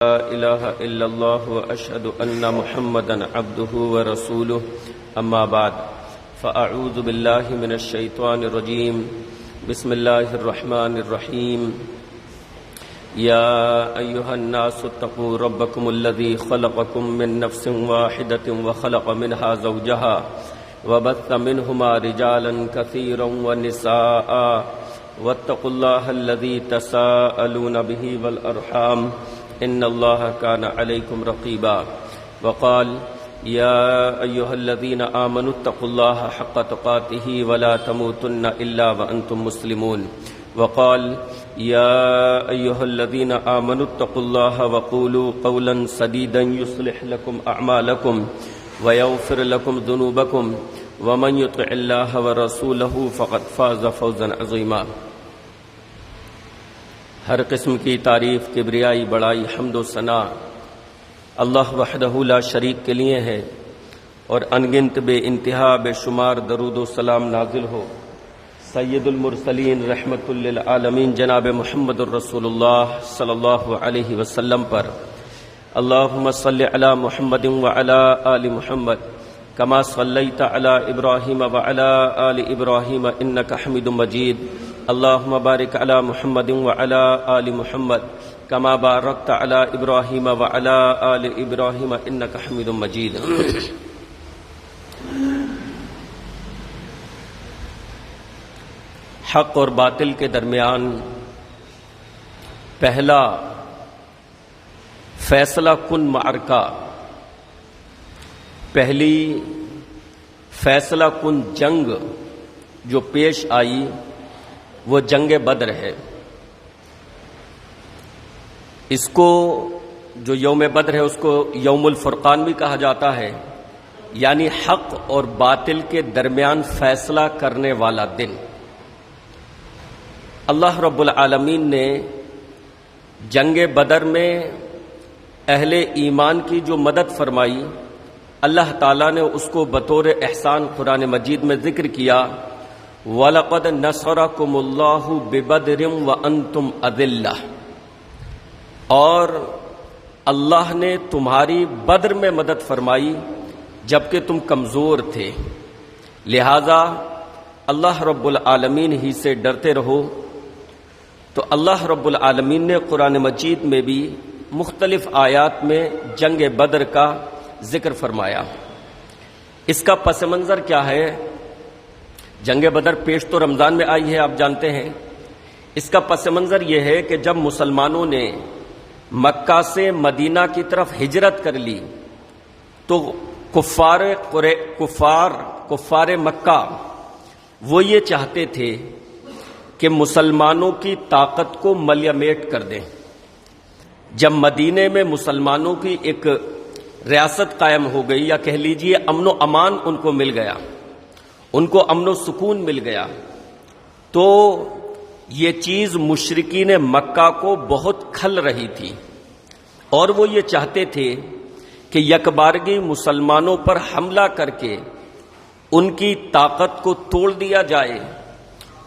لا الہ الا اللہ واشہد ان محمدا عبدہ ورسولہ اما بعد فاعوذ باللہ من الشیطان الرجیم بسم اللہ الرحمن الرحیم یا ایہا الناس اتقوا ربکم الذی خلقکم من نفس واحدۃ وخلق منها زوجها وبث منهما رجالا كثيرا ونساء واتقوا الله الذي تساءلون به والارحام ان اللہ کان علیکم رقیبا وقال یا ایہا الذین آمنوا اتقوا اللہ حق تقاتہ ولا تموتن الا وانتم مسلمون وقال یا ایہا الذین آمنوا اتقوا اللہ وقولوا قولا سدیدا یصلح لکم اعمالکم ویغفر لکم ذنوبکم ومن یطع اللہ ورسولہ فقد فاز فوزا عظیما۔ ہر قسم کی تعریف، کبریائی، بڑائی، حمد و ثنا اللہ وحدہ لا شریک کے لیے ہے، اور انگنت بے انتہا بے شمار درود و سلام نازل ہو سید المرسلین رحمت للعالمین جناب محمد الرسول اللہ صلی اللہ علیہ وسلم پر۔ اللہم صلی علی محمد وعلی آل محمد کما صلیت علی ابراہیم وعلی آل ابراہیم انک حمید مجید۔ اللہم بارک علی محمد وعلی آل محمد کما بارکت علی ابراہیم وعلی آل ابراہیم انک حمید مجید۔ حق اور باطل کے درمیان پہلا فیصلہ کن معرکہ، پہلی فیصلہ کن جنگ جو پیش آئی وہ جنگ بدر ہے۔ اس کو جو یوم بدر ہے اس کو یوم الفرقان بھی کہا جاتا ہے، یعنی حق اور باطل کے درمیان فیصلہ کرنے والا دن۔ اللہ رب العالمین نے جنگ بدر میں اہل ایمان کی جو مدد فرمائی، اللہ تعالیٰ نے اس کو بطور احسان قرآن مجید میں ذکر کیا، وَلَقَدْ نَصَرَكُمُ اللَّهُ بِبَدْرٍ وَأَنْتُمْ أَذِلَّةٌ، اور اللہ نے تمہاری بدر میں مدد فرمائی جبکہ تم کمزور تھے، لہذا اللہ رب العالمین ہی سے ڈرتے رہو۔ تو اللہ رب العالمین نے قرآن مجید میں بھی مختلف آیات میں جنگ بدر کا ذکر فرمایا۔ اس کا پس منظر کیا ہے؟ جنگ بدر پیش تو رمضان میں آئی ہے، آپ جانتے ہیں۔ اس کا پس منظر یہ ہے کہ جب مسلمانوں نے مکہ سے مدینہ کی طرف ہجرت کر لی تو کفار مکہ وہ یہ چاہتے تھے کہ مسلمانوں کی طاقت کو ملیمیٹ کر دیں۔ جب مدینے میں مسلمانوں کی ایک ریاست قائم ہو گئی، یا کہہ لیجئے امن و امان ان کو مل گیا، ان کو امن و سکون مل گیا، تو یہ چیز مشرکین مکہ کو بہت کھل رہی تھی، اور وہ یہ چاہتے تھے کہ یکبارگی مسلمانوں پر حملہ کر کے ان کی طاقت کو توڑ دیا جائے،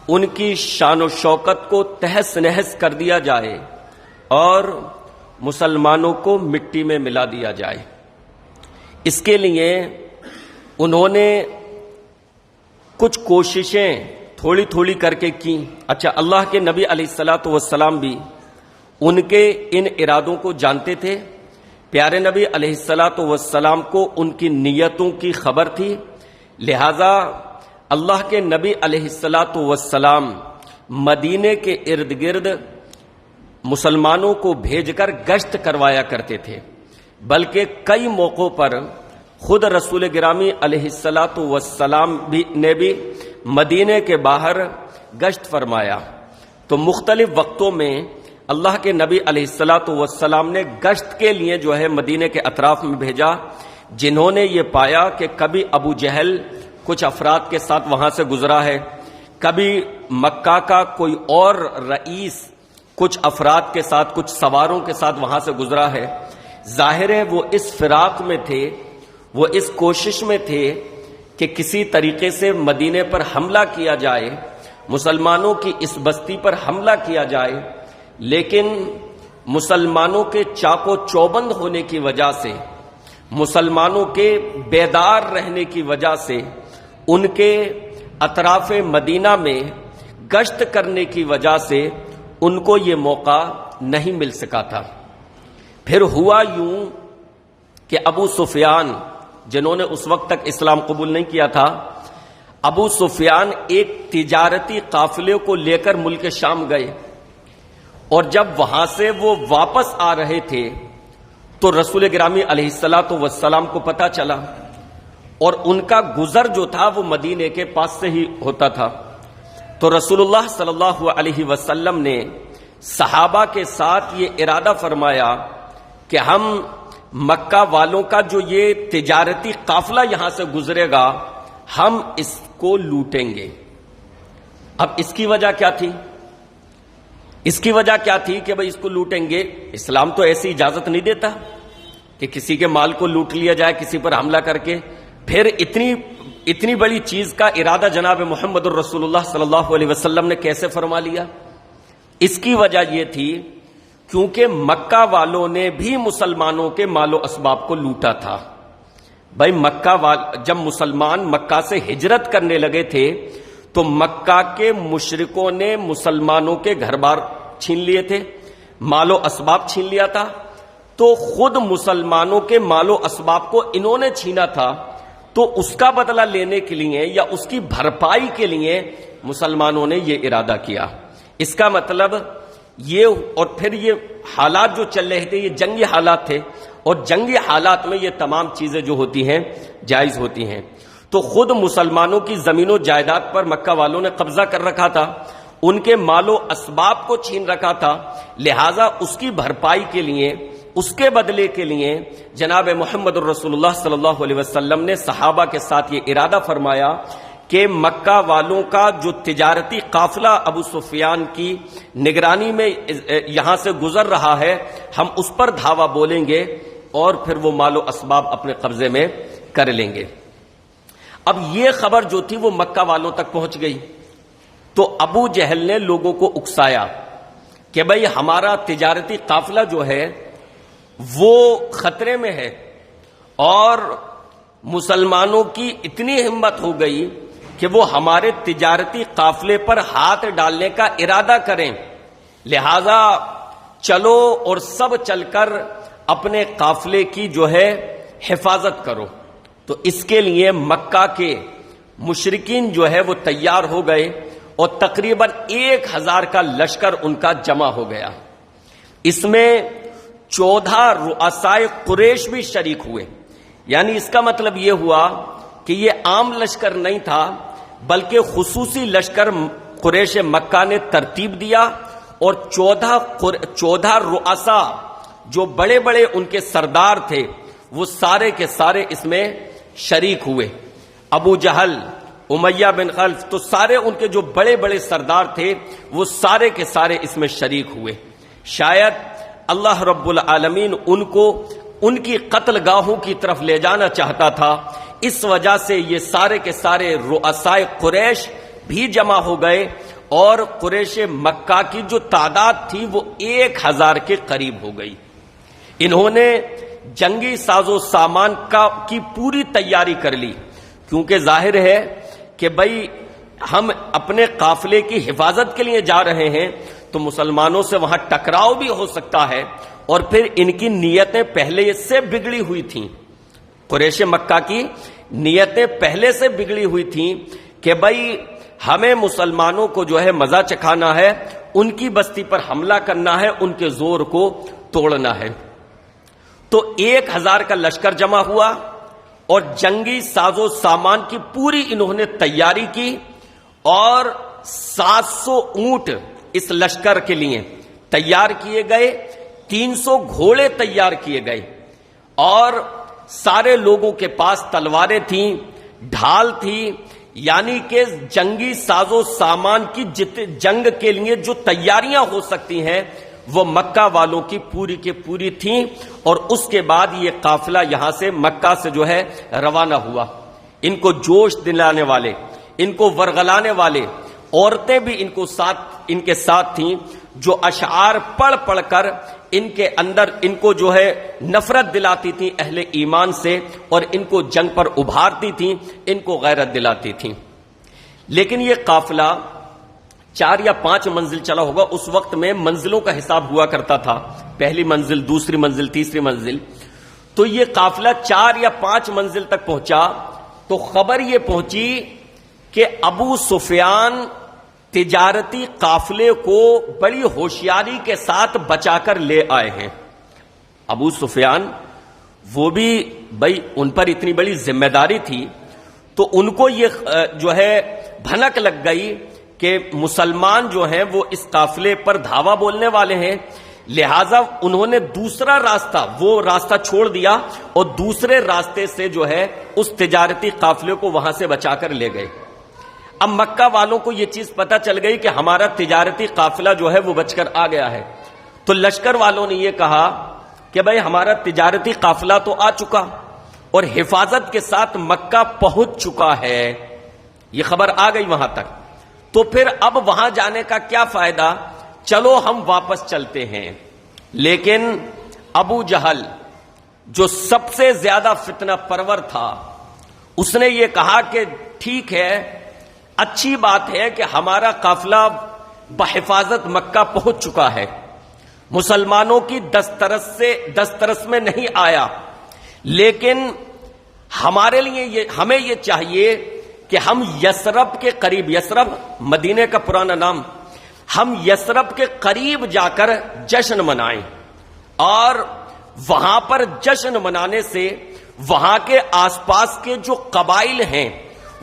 ان کی شان و شوکت کو تہس نہس کر دیا جائے، اور مسلمانوں کو مٹی میں ملا دیا جائے۔ اس کے لیے انہوں نے کچھ کوششیں تھوڑی تھوڑی کر کے کی۔ اچھا، اللہ کے نبی علیہ الصلاۃ والسلام بھی ان کے ان ارادوں کو جانتے تھے۔ پیارے نبی علیہ الصلاۃ والسلام کو ان کی نیتوں کی خبر تھی، لہذا اللہ کے نبی علیہ الصلاۃ والسلام مدینے کے ارد گرد مسلمانوں کو بھیج کر گشت کروایا کرتے تھے، بلکہ کئی موقعوں پر خود رسول گرامی علیہ الصلاۃ والسلام نے بھی مدینے کے باہر گشت فرمایا۔ تو مختلف وقتوں میں اللہ کے نبی علیہ الصلاۃ والسلام نے گشت کے لیے جو ہے مدینے کے اطراف میں بھیجا، جنہوں نے یہ پایا کہ کبھی ابو جہل کچھ افراد کے ساتھ وہاں سے گزرا ہے، کبھی مکہ کا کوئی اور رئیس کچھ افراد کے ساتھ، کچھ سواروں کے ساتھ وہاں سے گزرا ہے۔ ظاہر ہے وہ اس فراق میں تھے، وہ اس کوشش میں تھے کہ کسی طریقے سے مدینے پر حملہ کیا جائے، مسلمانوں کی اس بستی پر حملہ کیا جائے، لیکن مسلمانوں کے چاقو چوبند ہونے کی وجہ سے، مسلمانوں کے بیدار رہنے کی وجہ سے، ان کے اطراف مدینہ میں گشت کرنے کی وجہ سے ان کو یہ موقع نہیں مل سکا تھا۔ پھر ہوا یوں کہ ابو سفیان، جنہوں نے اس وقت تک اسلام قبول نہیں کیا تھا، ابو سفیان ایک تجارتی قافلے کو لے کر ملک شام گئے، اور جب وہاں سے وہ واپس آ رہے تھے تو رسول گرامی علیہ الصلوۃ والسلام کو پتہ چلا، اور ان کا گزر جو تھا وہ مدینے کے پاس سے ہی ہوتا تھا۔ تو رسول اللہ صلی اللہ علیہ وسلم نے صحابہ کے ساتھ یہ ارادہ فرمایا کہ ہم مکہ والوں کا جو یہ تجارتی قافلہ یہاں سے گزرے گا، ہم اس کو لوٹیں گے۔ اب اس کی وجہ کیا تھی؟ اس کی وجہ کیا تھی کہ بھئی اس کو لوٹیں گے؟ اسلام تو ایسی اجازت نہیں دیتا کہ کسی کے مال کو لوٹ لیا جائے کسی پر حملہ کر کے۔ پھر اتنی بڑی چیز کا ارادہ جناب محمد الرسول اللہ صلی اللہ علیہ وسلم نے کیسے فرما لیا؟ اس کی وجہ یہ تھی کیونکہ مکہ والوں نے بھی مسلمانوں کے مال و اسباب کو لوٹا تھا۔ بھائی جب مسلمان مکہ سے ہجرت کرنے لگے تھے تو مکہ کے مشرکوں نے مسلمانوں کے گھر بار چھین لیے تھے، مال و اسباب چھین لیا تھا، تو خود مسلمانوں کے مال و اسباب کو انہوں نے چھینا تھا، تو اس کا بدلہ لینے کے لیے یا اس کی بھرپائی کے لیے مسلمانوں نے یہ ارادہ کیا۔ اس کا مطلب یہ، اور پھر یہ حالات جو چل رہے تھے یہ جنگی حالات تھے، اور جنگی حالات میں یہ تمام چیزیں جو ہوتی ہیں جائز ہوتی ہیں۔ تو خود مسلمانوں کی زمین و جائیداد پر مکہ والوں نے قبضہ کر رکھا تھا، ان کے مال و اسباب کو چھین رکھا تھا، لہٰذا اس کی بھرپائی کے لیے، اس کے بدلے کے لیے جناب محمد الرسول اللہ صلی اللہ علیہ وسلم نے صحابہ کے ساتھ یہ ارادہ فرمایا کہ مکہ والوں کا جو تجارتی قافلہ ابو سفیان کی نگرانی میں یہاں سے گزر رہا ہے، ہم اس پر دھاوا بولیں گے اور پھر وہ مال و اسباب اپنے قبضے میں کر لیں گے۔ اب یہ خبر جو تھی وہ مکہ والوں تک پہنچ گئی، تو ابو جہل نے لوگوں کو اکسایا کہ بھئی ہمارا تجارتی قافلہ جو ہے وہ خطرے میں ہے، اور مسلمانوں کی اتنی ہمت ہو گئی کہ وہ ہمارے تجارتی قافلے پر ہاتھ ڈالنے کا ارادہ کریں، لہذا چلو اور سب چل کر اپنے قافلے کی جو ہے حفاظت کرو۔ تو اس کے لیے مکہ کے مشرکین جو ہے وہ تیار ہو گئے، اور تقریباً 1000 کا لشکر ان کا جمع ہو گیا۔ اس میں 14 رؤسائے قریش بھی شریک ہوئے، یعنی اس کا مطلب یہ ہوا کہ یہ عام لشکر نہیں تھا بلکہ خصوصی لشکر قریش مکہ نے ترتیب دیا، اور 14 رؤسا جو بڑے بڑے ان کے سردار تھے وہ سارے کے سارے اس میں شریک ہوئے۔ ابو جہل، امیہ بن خلف، تو سارے ان کے جو بڑے بڑے سردار تھے وہ سارے کے سارے اس میں شریک ہوئے۔ شاید اللہ رب العالمین ان کو ان کی قتل گاہوں کی طرف لے جانا چاہتا تھا، اس وجہ سے یہ سارے کے سارے رؤسائے قریش بھی جمع ہو گئے، اور قریش مکہ کی جو تعداد تھی وہ 1000 کے قریب ہو گئی۔ انہوں نے جنگی ساز و سامان کی پوری تیاری کر لی، کیونکہ ظاہر ہے کہ بھئی ہم اپنے قافلے کی حفاظت کے لیے جا رہے ہیں تو مسلمانوں سے وہاں ٹکراؤ بھی ہو سکتا ہے، اور پھر ان کی نیتیں پہلے سے بگڑی ہوئی تھیں، قریش مکہ کی نیتیں پہلے سے بگڑی ہوئی تھیں کہ بھئی ہمیں مسلمانوں کو جو ہے مزہ چکھانا ہے، ان کی بستی پر حملہ کرنا ہے، ان کے زور کو توڑنا ہے۔ تو 1000 کا لشکر جمع ہوا، اور جنگی ساز و سامان کی پوری انہوں نے تیاری کی، اور 700 اونٹ اس لشکر کے لیے تیار کیے گئے، 300 گھوڑے تیار کیے گئے، اور سارے لوگوں کے پاس تلواریں تھیں، ڈھال تھی، یعنی کہ جنگی ساز و سامان کی جنگ کے لیے جو تیاریاں ہو سکتی ہیں وہ مکہ والوں کی پوری تھیں۔ اور اس کے بعد یہ قافلہ یہاں سے مکہ سے جو ہے روانہ ہوا۔ ان کو جوش دلانے والے، ان کو ورغلانے والے عورتیں بھی ان کے ساتھ تھیں، جو اشعار پڑھ پڑھ کر ان کے اندر ان کو جو ہے نفرت دلاتی تھیں اہل ایمان سے، اور ان کو جنگ پر ابھارتی تھیں، ان کو غیرت دلاتی تھیں۔ لیکن یہ قافلہ 4 یا 5 منزل چلا ہوگا۔ اس وقت میں منزلوں کا حساب ہوا کرتا تھا، پہلی منزل، دوسری منزل، تیسری منزل۔ تو یہ قافلہ 4 یا 5 منزل تک پہنچا تو خبر یہ پہنچی کہ ابو سفیان تجارتی قافلے کو بڑی ہوشیاری کے ساتھ بچا کر لے آئے ہیں۔ ابو سفیان وہ بھی بھائی ان پر اتنی بڑی ذمہ داری تھی، تو ان کو یہ جو ہے بھنک لگ گئی کہ مسلمان جو ہیں وہ اس قافلے پر دھاوا بولنے والے ہیں، لہذا انہوں نے دوسرا راستہ، وہ راستہ چھوڑ دیا اور دوسرے راستے سے جو ہے اس تجارتی قافلے کو وہاں سے بچا کر لے گئے۔ اب مکہ والوں کو یہ چیز پتہ چل گئی کہ ہمارا تجارتی قافلہ جو ہے وہ بچ کر آ گیا ہے، تو لشکر والوں نے یہ کہا کہ بھائی ہمارا تجارتی قافلہ تو آ چکا اور حفاظت کے ساتھ مکہ پہنچ چکا ہے، یہ خبر آ گئی وہاں تک، تو پھر اب وہاں جانے کا کیا فائدہ، چلو ہم واپس چلتے ہیں۔ لیکن ابو جہل جو سب سے زیادہ فتنہ پرور تھا، اس نے یہ کہا کہ ٹھیک ہے، اچھی بات ہے کہ ہمارا قافلہ بحفاظت مکہ پہنچ چکا ہے، مسلمانوں کی دسترس میں نہیں آیا، لیکن ہمارے لیے ہمیں یہ چاہیے کہ ہم یثرب کے قریب، یثرب مدینے کا پرانا نام، ہم یثرب کے قریب جا کر جشن منائیں، اور وہاں پر جشن منانے سے وہاں کے آس پاس کے جو قبائل ہیں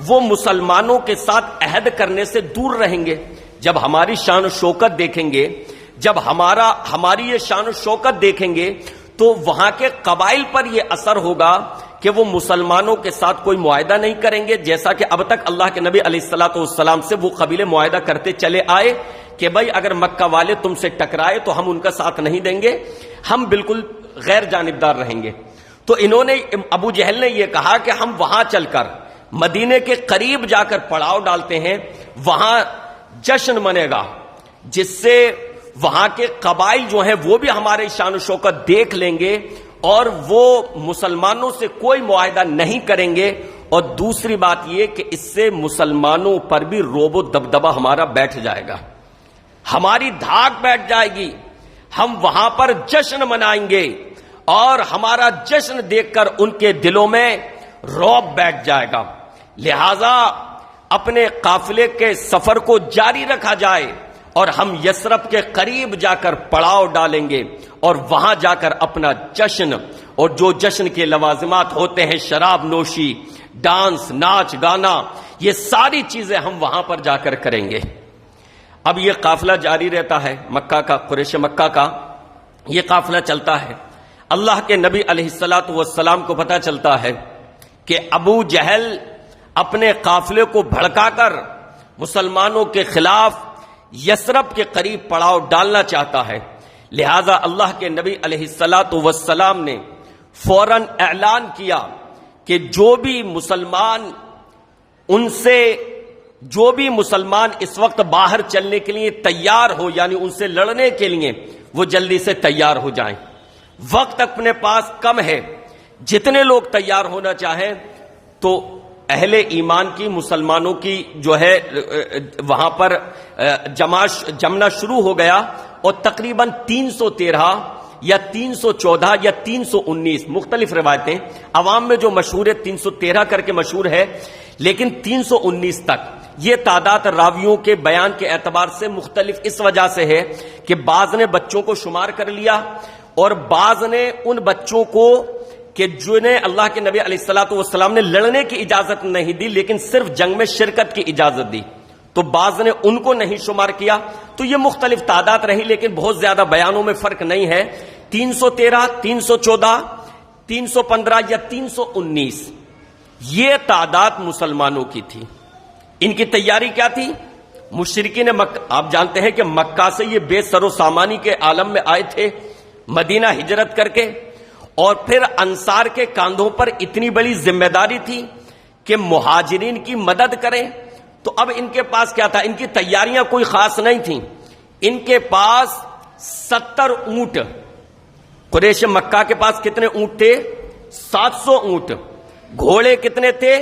وہ مسلمانوں کے ساتھ عہد کرنے سے دور رہیں گے۔ جب ہماری شان و شوکت دیکھیں گے، جب ہماری یہ شان و شوکت دیکھیں گے تو وہاں کے قبائل پر یہ اثر ہوگا کہ وہ مسلمانوں کے ساتھ کوئی معاہدہ نہیں کریں گے، جیسا کہ اب تک اللہ کے نبی علیہ الصلوۃ والسلام سے وہ قبیلے معاہدہ کرتے چلے آئے کہ بھائی اگر مکہ والے تم سے ٹکرائے تو ہم ان کا ساتھ نہیں دیں گے، ہم بالکل غیر جانبدار رہیں گے۔ تو انہوں نے، ابو جہل نے یہ کہا کہ ہم وہاں چل کر مدینے کے قریب جا کر پڑاؤ ڈالتے ہیں، وہاں جشن منے گا، جس سے وہاں کے قبائل جو ہیں وہ بھی ہمارے شان و شوکت دیکھ لیں گے اور وہ مسلمانوں سے کوئی معاہدہ نہیں کریں گے، اور دوسری بات یہ کہ اس سے مسلمانوں پر بھی روب و دبدبہ ہمارا بیٹھ جائے گا، ہماری دھاک بیٹھ جائے گی، ہم وہاں پر جشن منائیں گے اور ہمارا جشن دیکھ کر ان کے دلوں میں رعب بیٹھ جائے گا، لہذا اپنے قافلے کے سفر کو جاری رکھا جائے اور ہم یثرب کے قریب جا کر پڑاؤ ڈالیں گے اور وہاں جا کر اپنا جشن، اور جو جشن کے لوازمات ہوتے ہیں، شراب نوشی، ڈانس، ناچ گانا، یہ ساری چیزیں ہم وہاں پر جا کر کریں گے۔ اب یہ قافلہ جاری رہتا ہے مکہ کا، قریش مکہ کا یہ قافلہ چلتا ہے۔ اللہ کے نبی علیہ الصلوۃ والسلام کو پتہ چلتا ہے کہ ابو جہل اپنے قافلے کو بھڑکا کر مسلمانوں کے خلاف یثرب کے قریب پڑاؤ ڈالنا چاہتا ہے، لہذا اللہ کے نبی علیہ الصلوۃ والسلام نے فوراً اعلان کیا کہ جو بھی مسلمان اس وقت باہر چلنے کے لیے تیار ہو، یعنی ان سے لڑنے کے لیے، وہ جلدی سے تیار ہو جائیں، وقت اپنے پاس کم ہے، جتنے لوگ تیار ہونا چاہیں تو اہل ایمان کی، مسلمانوں کی جو ہے وہاں پر جمنا شروع ہو گیا، اور تقریباً 313 یا 314 یا 319 مختلف روایتیں، عوام میں جو مشہور ہے 313 کر کے مشہور ہے، لیکن 319 تک یہ تعداد راویوں کے بیان کے اعتبار سے مختلف اس وجہ سے ہے کہ بعض نے بچوں کو شمار کر لیا اور بعض نے ان بچوں کو کہ جنہیں اللہ کے نبی علیہ الصلوۃ والسلام نے لڑنے کی اجازت نہیں دی لیکن صرف جنگ میں شرکت کی اجازت دی، تو بعض نے ان کو نہیں شمار کیا، تو یہ مختلف تعداد رہی، لیکن بہت زیادہ بیانوں میں فرق نہیں ہے۔ 313، 314، 315 یا 319 یہ تعداد مسلمانوں کی تھی۔ ان کی تیاری کیا تھی؟ مشرکین مکہ، آپ جانتے ہیں کہ مکہ سے یہ بے سر و سامانی کے عالم میں آئے تھے، مدینہ ہجرت کر کے، اور پھر انصار کے کاندھوں پر اتنی بڑی ذمہ داری تھی کہ مہاجرین کی مدد کریں، تو اب ان کے پاس کیا تھا؟ ان کی تیاریاں کوئی خاص نہیں تھیں، ان کے پاس 70 اونٹ قریش مکہ کے پاس کتنے اونٹ تھے؟ 700 اونٹ. گھوڑے کتنے تھے؟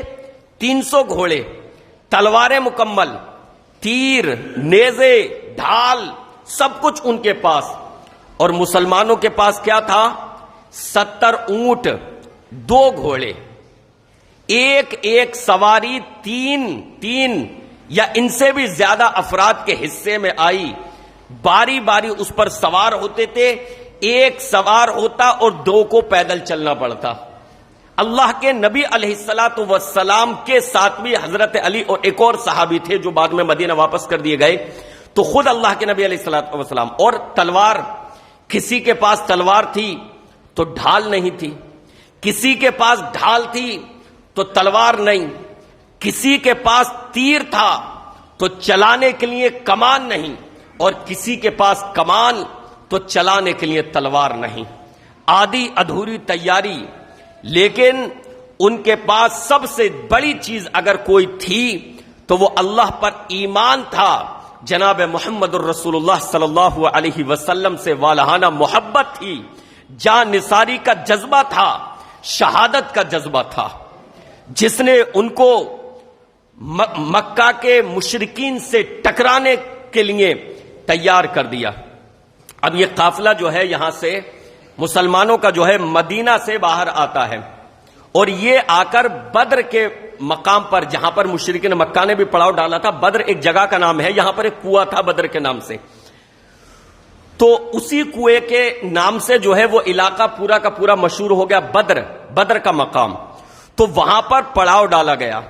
300 گھوڑے. تلواریں مکمل، تیر، نیزے، ڈھال، سب کچھ ان کے پاس. اور مسلمانوں کے پاس کیا تھا؟ 70 اونٹ، 2 گھوڑے. ایک سواری تین یا ان سے بھی زیادہ افراد کے حصے میں آئی. باری باری اس پر سوار ہوتے تھے. ایک سوار ہوتا اور 2 کو پیدل چلنا پڑتا. اللہ کے نبی علیہ الصلوۃ والسلام کے ساتھ بھی حضرت علی اور ایک اور صحابی تھے جو بعد میں مدینہ واپس کر دیے گئے. تو خود اللہ کے نبی علیہ الصلوۃ والسلام. اور تلوار، کسی کے پاس تلوار تھی تو ڈھال نہیں تھی، کسی کے پاس ڈھال تھی تو تلوار نہیں، کسی کے پاس تیر تھا تو چلانے کے لیے کمان نہیں، اور کسی کے پاس کمان تو چلانے کے لیے تلوار نہیں. آدھی ادھوری تیاری. لیکن ان کے پاس سب سے بڑی چیز اگر کوئی تھی تو وہ اللہ پر ایمان تھا. جناب محمد الرسول اللہ صلی اللہ علیہ وسلم سے والہانہ محبت تھی، جان نثاری کا جذبہ تھا، شہادت کا جذبہ تھا، جس نے ان کو مکہ کے مشرکین سے ٹکرانے کے لیے تیار کر دیا. اب یہ قافلہ جو ہے یہاں سے مسلمانوں کا جو ہے مدینہ سے باہر آتا ہے، اور یہ آ کر بدر کے مقام پر، جہاں پر مشرکین مکہ نے بھی پڑاؤ ڈالا تھا، بدر ایک جگہ کا نام ہے، یہاں پر ایک کنواں تھا بدر کے نام سے. تو اسی کنویں کے نام سے جو ہے وہ علاقہ پورا کا پورا مشہور ہو گیا، بدر کا مقام. تو وہاں پر پڑاؤ ڈالا گیا.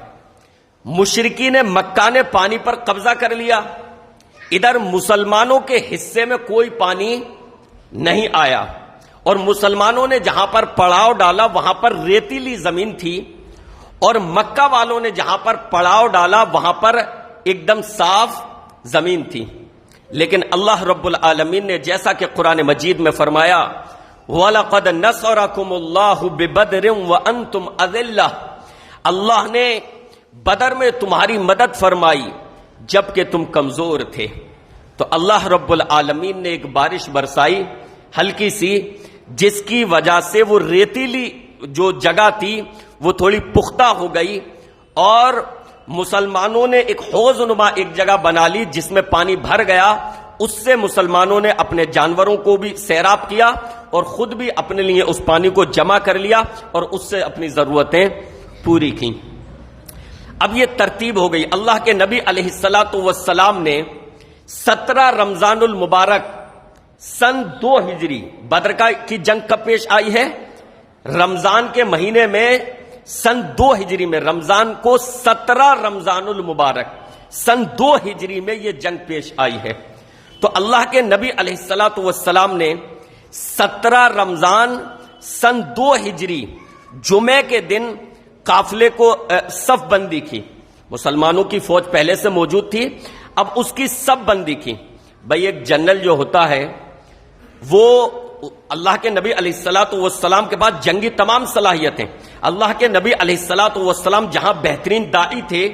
مشرکین مکہ نے پانی پر قبضہ کر لیا. ادھر مسلمانوں کے حصے میں کوئی پانی نہیں آیا، اور مسلمانوں نے جہاں پر پڑاؤ ڈالا وہاں پر ریتیلی زمین تھی، اور مکہ والوں نے جہاں پر پڑاؤ ڈالا وہاں پر ایک دم صاف زمین تھی. لیکن اللہ رب العالمین نے جیسا کہ قرآن مجید میں فرمایا، وَلَقَدْ نَصَرَكُمُ اللَّهُ بِبَدْرٍ وَأَنْتُمْ أَذِلَّةٌ، اللہ نے بدر میں تمہاری مدد فرمائی جبکہ تم کمزور تھے. تو اللہ رب العالمین نے ایک بارش برسائی ہلکی سی، جس کی وجہ سے وہ ریتیلی جو جگہ تھی وہ تھوڑی پختہ ہو گئی، اور مسلمانوں نے ایک حوض نما ایک جگہ بنا لی جس میں پانی بھر گیا. اس سے مسلمانوں نے اپنے جانوروں کو بھی سیراب کیا اور خود بھی اپنے لیے اس پانی کو جمع کر لیا اور اس سے اپنی ضرورتیں پوری کی. اب یہ ترتیب ہو گئی. اللہ کے نبی علیہ الصلوۃ والسلام نے 17 رمضان المبارک سن 2 ہجری بدر کی جنگ کب پیش آئی ہے؟ رمضان کے مہینے میں سن 2 ہجری میں، رمضان کو 17 رمضان المبارک سن 2 ہجری میں یہ جنگ پیش آئی ہے. تو اللہ کے نبی علیہ الصلوۃ والسلام نے 17 رمضان سن 2 ہجری جمعے کے دن قافلے کو صف بندی کی. مسلمانوں کی فوج پہلے سے موجود تھی، اب اس کی صف بندی کی. بھئی ایک جنرل جو ہوتا ہے وہ اللہ کے نبی علیہ الصلوۃ والسلام کے بعد جنگی تمام صلاحیتیں. اللہ کے نبی علیہ الصلوۃ والسلام جہاں بہترین داعی تھے،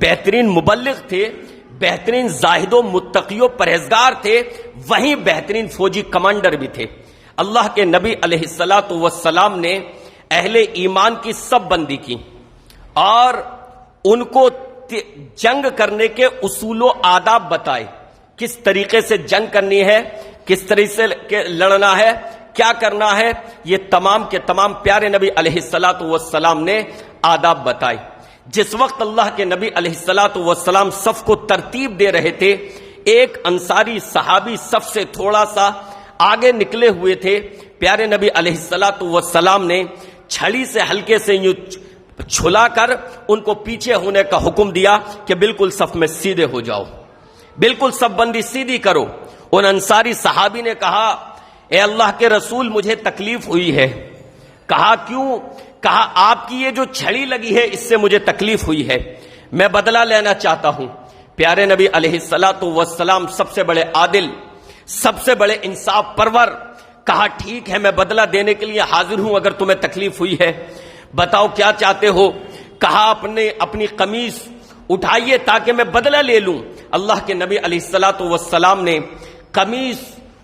بہترین مبلغ تھے، بہترین زاہد و متقی و پرہیزگار تھے، وہیں بہترین فوجی کمانڈر بھی تھے. اللہ کے نبی علیہ الصلوۃ والسلام نے اہل ایمان کی صف بندی کی اور ان کو جنگ کرنے کے اصول و آداب بتائے. کس طریقے سے جنگ کرنی ہے، کس طریقے سے لڑنا ہے، کیا کرنا ہے، یہ تمام کے تمام پیارے نبی علیہ الصلوۃ والسلام نے آداب بتائے. جس وقت اللہ کے نبی علیہ الصلوۃ والسلام صف کو ترتیب دے رہے تھے، ایک انصاری صحابی صف سے تھوڑا سا آگے نکلے ہوئے تھے. پیارے نبی علیہ الصلوۃ والسلام نے چھڑی سے ہلکے سے یوں چھلا کر ان کو پیچھے ہونے کا حکم دیا کہ بالکل صف میں سیدھے ہو جاؤ، بالکل صف بندی سیدھی کرو. ان انصاری صحابی نے کہا، اے اللہ کے رسول مجھے تکلیف ہوئی ہے. کہا کیوں؟ کہا آپ کی یہ جو چھڑی لگی ہے اس سے مجھے تکلیف ہوئی ہے، میں بدلہ لینا چاہتا ہوں. پیارے نبی علیہ الصلوۃ والسلام سب سے بڑے عادل، سب سے بڑے انصاف پرور، کہا ٹھیک ہے میں بدلہ دینے کے لیے حاضر ہوں اگر تمہیں تکلیف ہوئی ہے. بتاؤ کیا چاہتے ہو؟ کہا اپنی قمیص اٹھائیے تاکہ میں بدلہ لے لوں. اللہ کے نبی علیہ الصلوۃ والسلام نے قمیص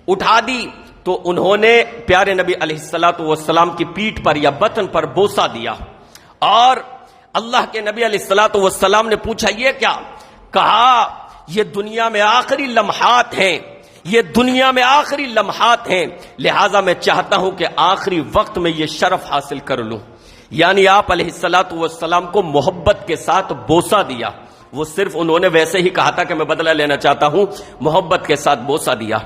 اٹھا دی تو انہوں نے پیارے نبی علیہ الصلوۃ والسلام کی پیٹھ پر یا بطن پر بوسہ دیا، اور اللہ کے نبی علیہ الصلوۃ والسلام نے پوچھا یہ کیا؟ کہا یہ دنیا میں آخری لمحات ہیں، یہ دنیا میں آخری لمحات ہیں، لہٰذا میں چاہتا ہوں کہ آخری وقت میں یہ شرف حاصل کر لوں۔ یعنی آپ علیہ الصلوۃ والسلام کو محبت کے ساتھ بوسہ دیا، وہ صرف انہوں نے ویسے ہی کہا تھا کہ میں بدلہ لینا چاہتا ہوں، محبت کے ساتھ بوسہ دیا۔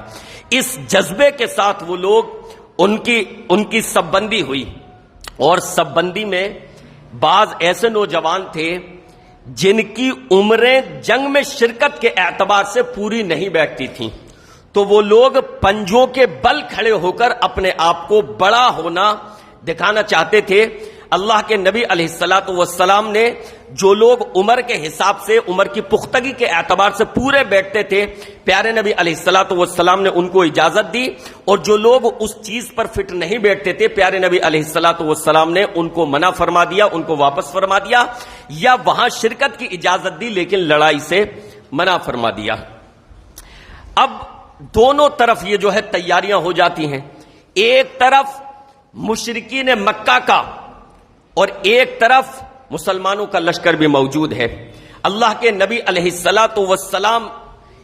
اس جذبے کے ساتھ وہ لوگ ان کی سب بندی ہوئی، اور سب بندی میں بعض ایسے نوجوان تھے جن کی عمریں جنگ میں شرکت کے اعتبار سے پوری نہیں بیٹھتی تھیں، تو وہ لوگ پنجوں کے بل کھڑے ہو کر اپنے آپ کو بڑا ہونا دکھانا چاہتے تھے۔ اللہ کے نبی علیہ الصلوۃ والسلام نے جو لوگ عمر کے حساب سے، عمر کی پختگی کے اعتبار سے پورے بیٹھتے تھے، پیارے نبی علیہ الصلوۃ والسلام نے ان کو اجازت دی، اور جو لوگ اس چیز پر فٹ نہیں بیٹھتے تھے، پیارے نبی علیہ الصلوۃ والسلام نے ان کو منع فرما دیا، ان کو واپس فرما دیا، یا وہاں شرکت کی اجازت دی لیکن لڑائی سے منع فرما دیا۔ اب دونوں طرف یہ جو ہے تیاریاں ہو جاتی ہیں، ایک طرف مشرکین مکہ کا اور ایک طرف مسلمانوں کا لشکر بھی موجود ہے۔ اللہ کے نبی علیہ الصلوۃ والسلام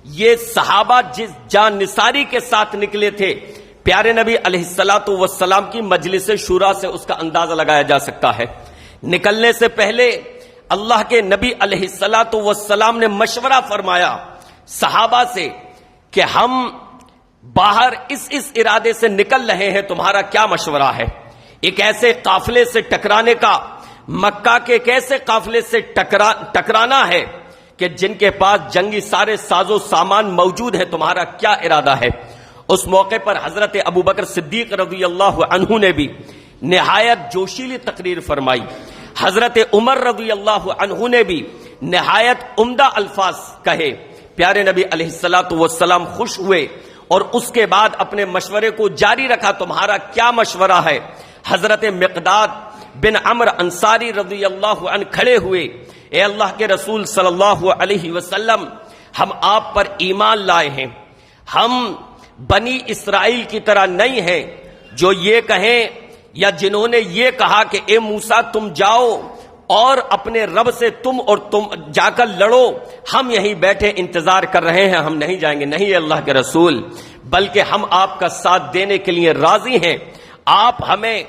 یہ صحابہ جس جان نثاری کے ساتھ نکلے تھے، پیارے نبی علیہ الصلوۃ والسلام کی مجلس شورا سے اس کا اندازہ لگایا جا سکتا ہے۔ نکلنے سے پہلے اللہ کے نبی علیہ الصلوۃ والسلام نے مشورہ فرمایا صحابہ سے کہ ہم باہر اس ارادے سے نکل رہے ہیں، تمہارا کیا مشورہ ہے؟ ایک ایسے قافلے سے ٹکرانے کا، مکہ کے ایک ایسے قافلے سے ٹکرانا ہے کہ جن کے پاس جنگی سارے ساز و سامان موجود ہے، تمہارا کیا ارادہ ہے؟ اس موقع پر حضرت ابوبکر صدیق رضی اللہ عنہ نے بھی نہایت جوشیلی تقریر فرمائی، حضرت عمر رضی اللہ عنہ نے بھی نہایت عمدہ الفاظ کہے۔ پیارے نبی علیہ الصلوۃ والسلام خوش ہوئے اور اس کے بعد اپنے مشورے کو جاری رکھا، تمہارا کیا مشورہ ہے؟ حضرت مقداد بن عمرو انصاری رضی اللہ عنہ کھڑے ہوئے، اے اللہ کے رسول صلی اللہ علیہ وسلم، ہم آپ پر ایمان لائے ہیں، ہم بنی اسرائیل کی طرح نہیں ہیں جو یہ کہیں یا جنہوں نے یہ کہا کہ اے موسیٰ تم جاؤ اور اپنے رب سے تم جا کر لڑو، ہم یہیں بیٹھے انتظار کر رہے ہیں، ہم نہیں جائیں گے۔ نہیں اللہ کے رسول، بلکہ ہم آپ کا ساتھ دینے کے لیے راضی ہیں۔ آپ ہمیں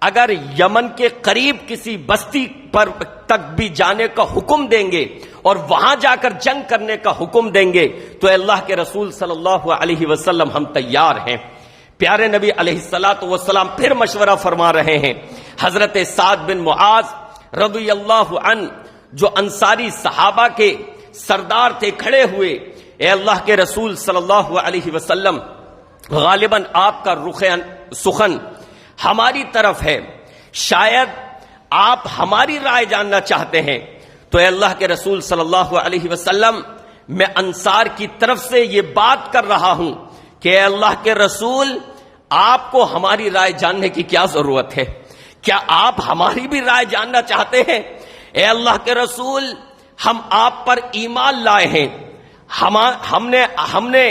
اگر یمن کے قریب کسی بستی پر تک بھی جانے کا حکم دیں گے اور وہاں جا کر جنگ کرنے کا حکم دیں گے تو اے اللہ کے رسول صلی اللہ علیہ وسلم ہم تیار ہیں۔ پیارے نبی علیہ الصلوۃ والسلام پھر مشورہ فرما رہے ہیں۔ حضرت سعد بن معاذ رضی اللہ عنہ جو انصاری صحابہ کے سردار تھے، کھڑے ہوئے، اے اللہ کے رسول صلی اللہ علیہ وسلم، غالباً آپ کا رخ سخن ہماری طرف ہے، شاید آپ ہماری رائے جاننا چاہتے ہیں، تو اے اللہ کے رسول صلی اللہ علیہ وسلم، میں انصار کی طرف سے یہ بات کر رہا ہوں کہ اے اللہ کے رسول، آپ کو ہماری رائے جاننے کی کیا ضرورت ہے؟ کیا آپ ہماری بھی رائے جاننا چاہتے ہیں؟ اے اللہ کے رسول، ہم آپ پر ایمان لائے ہیں، ہم نے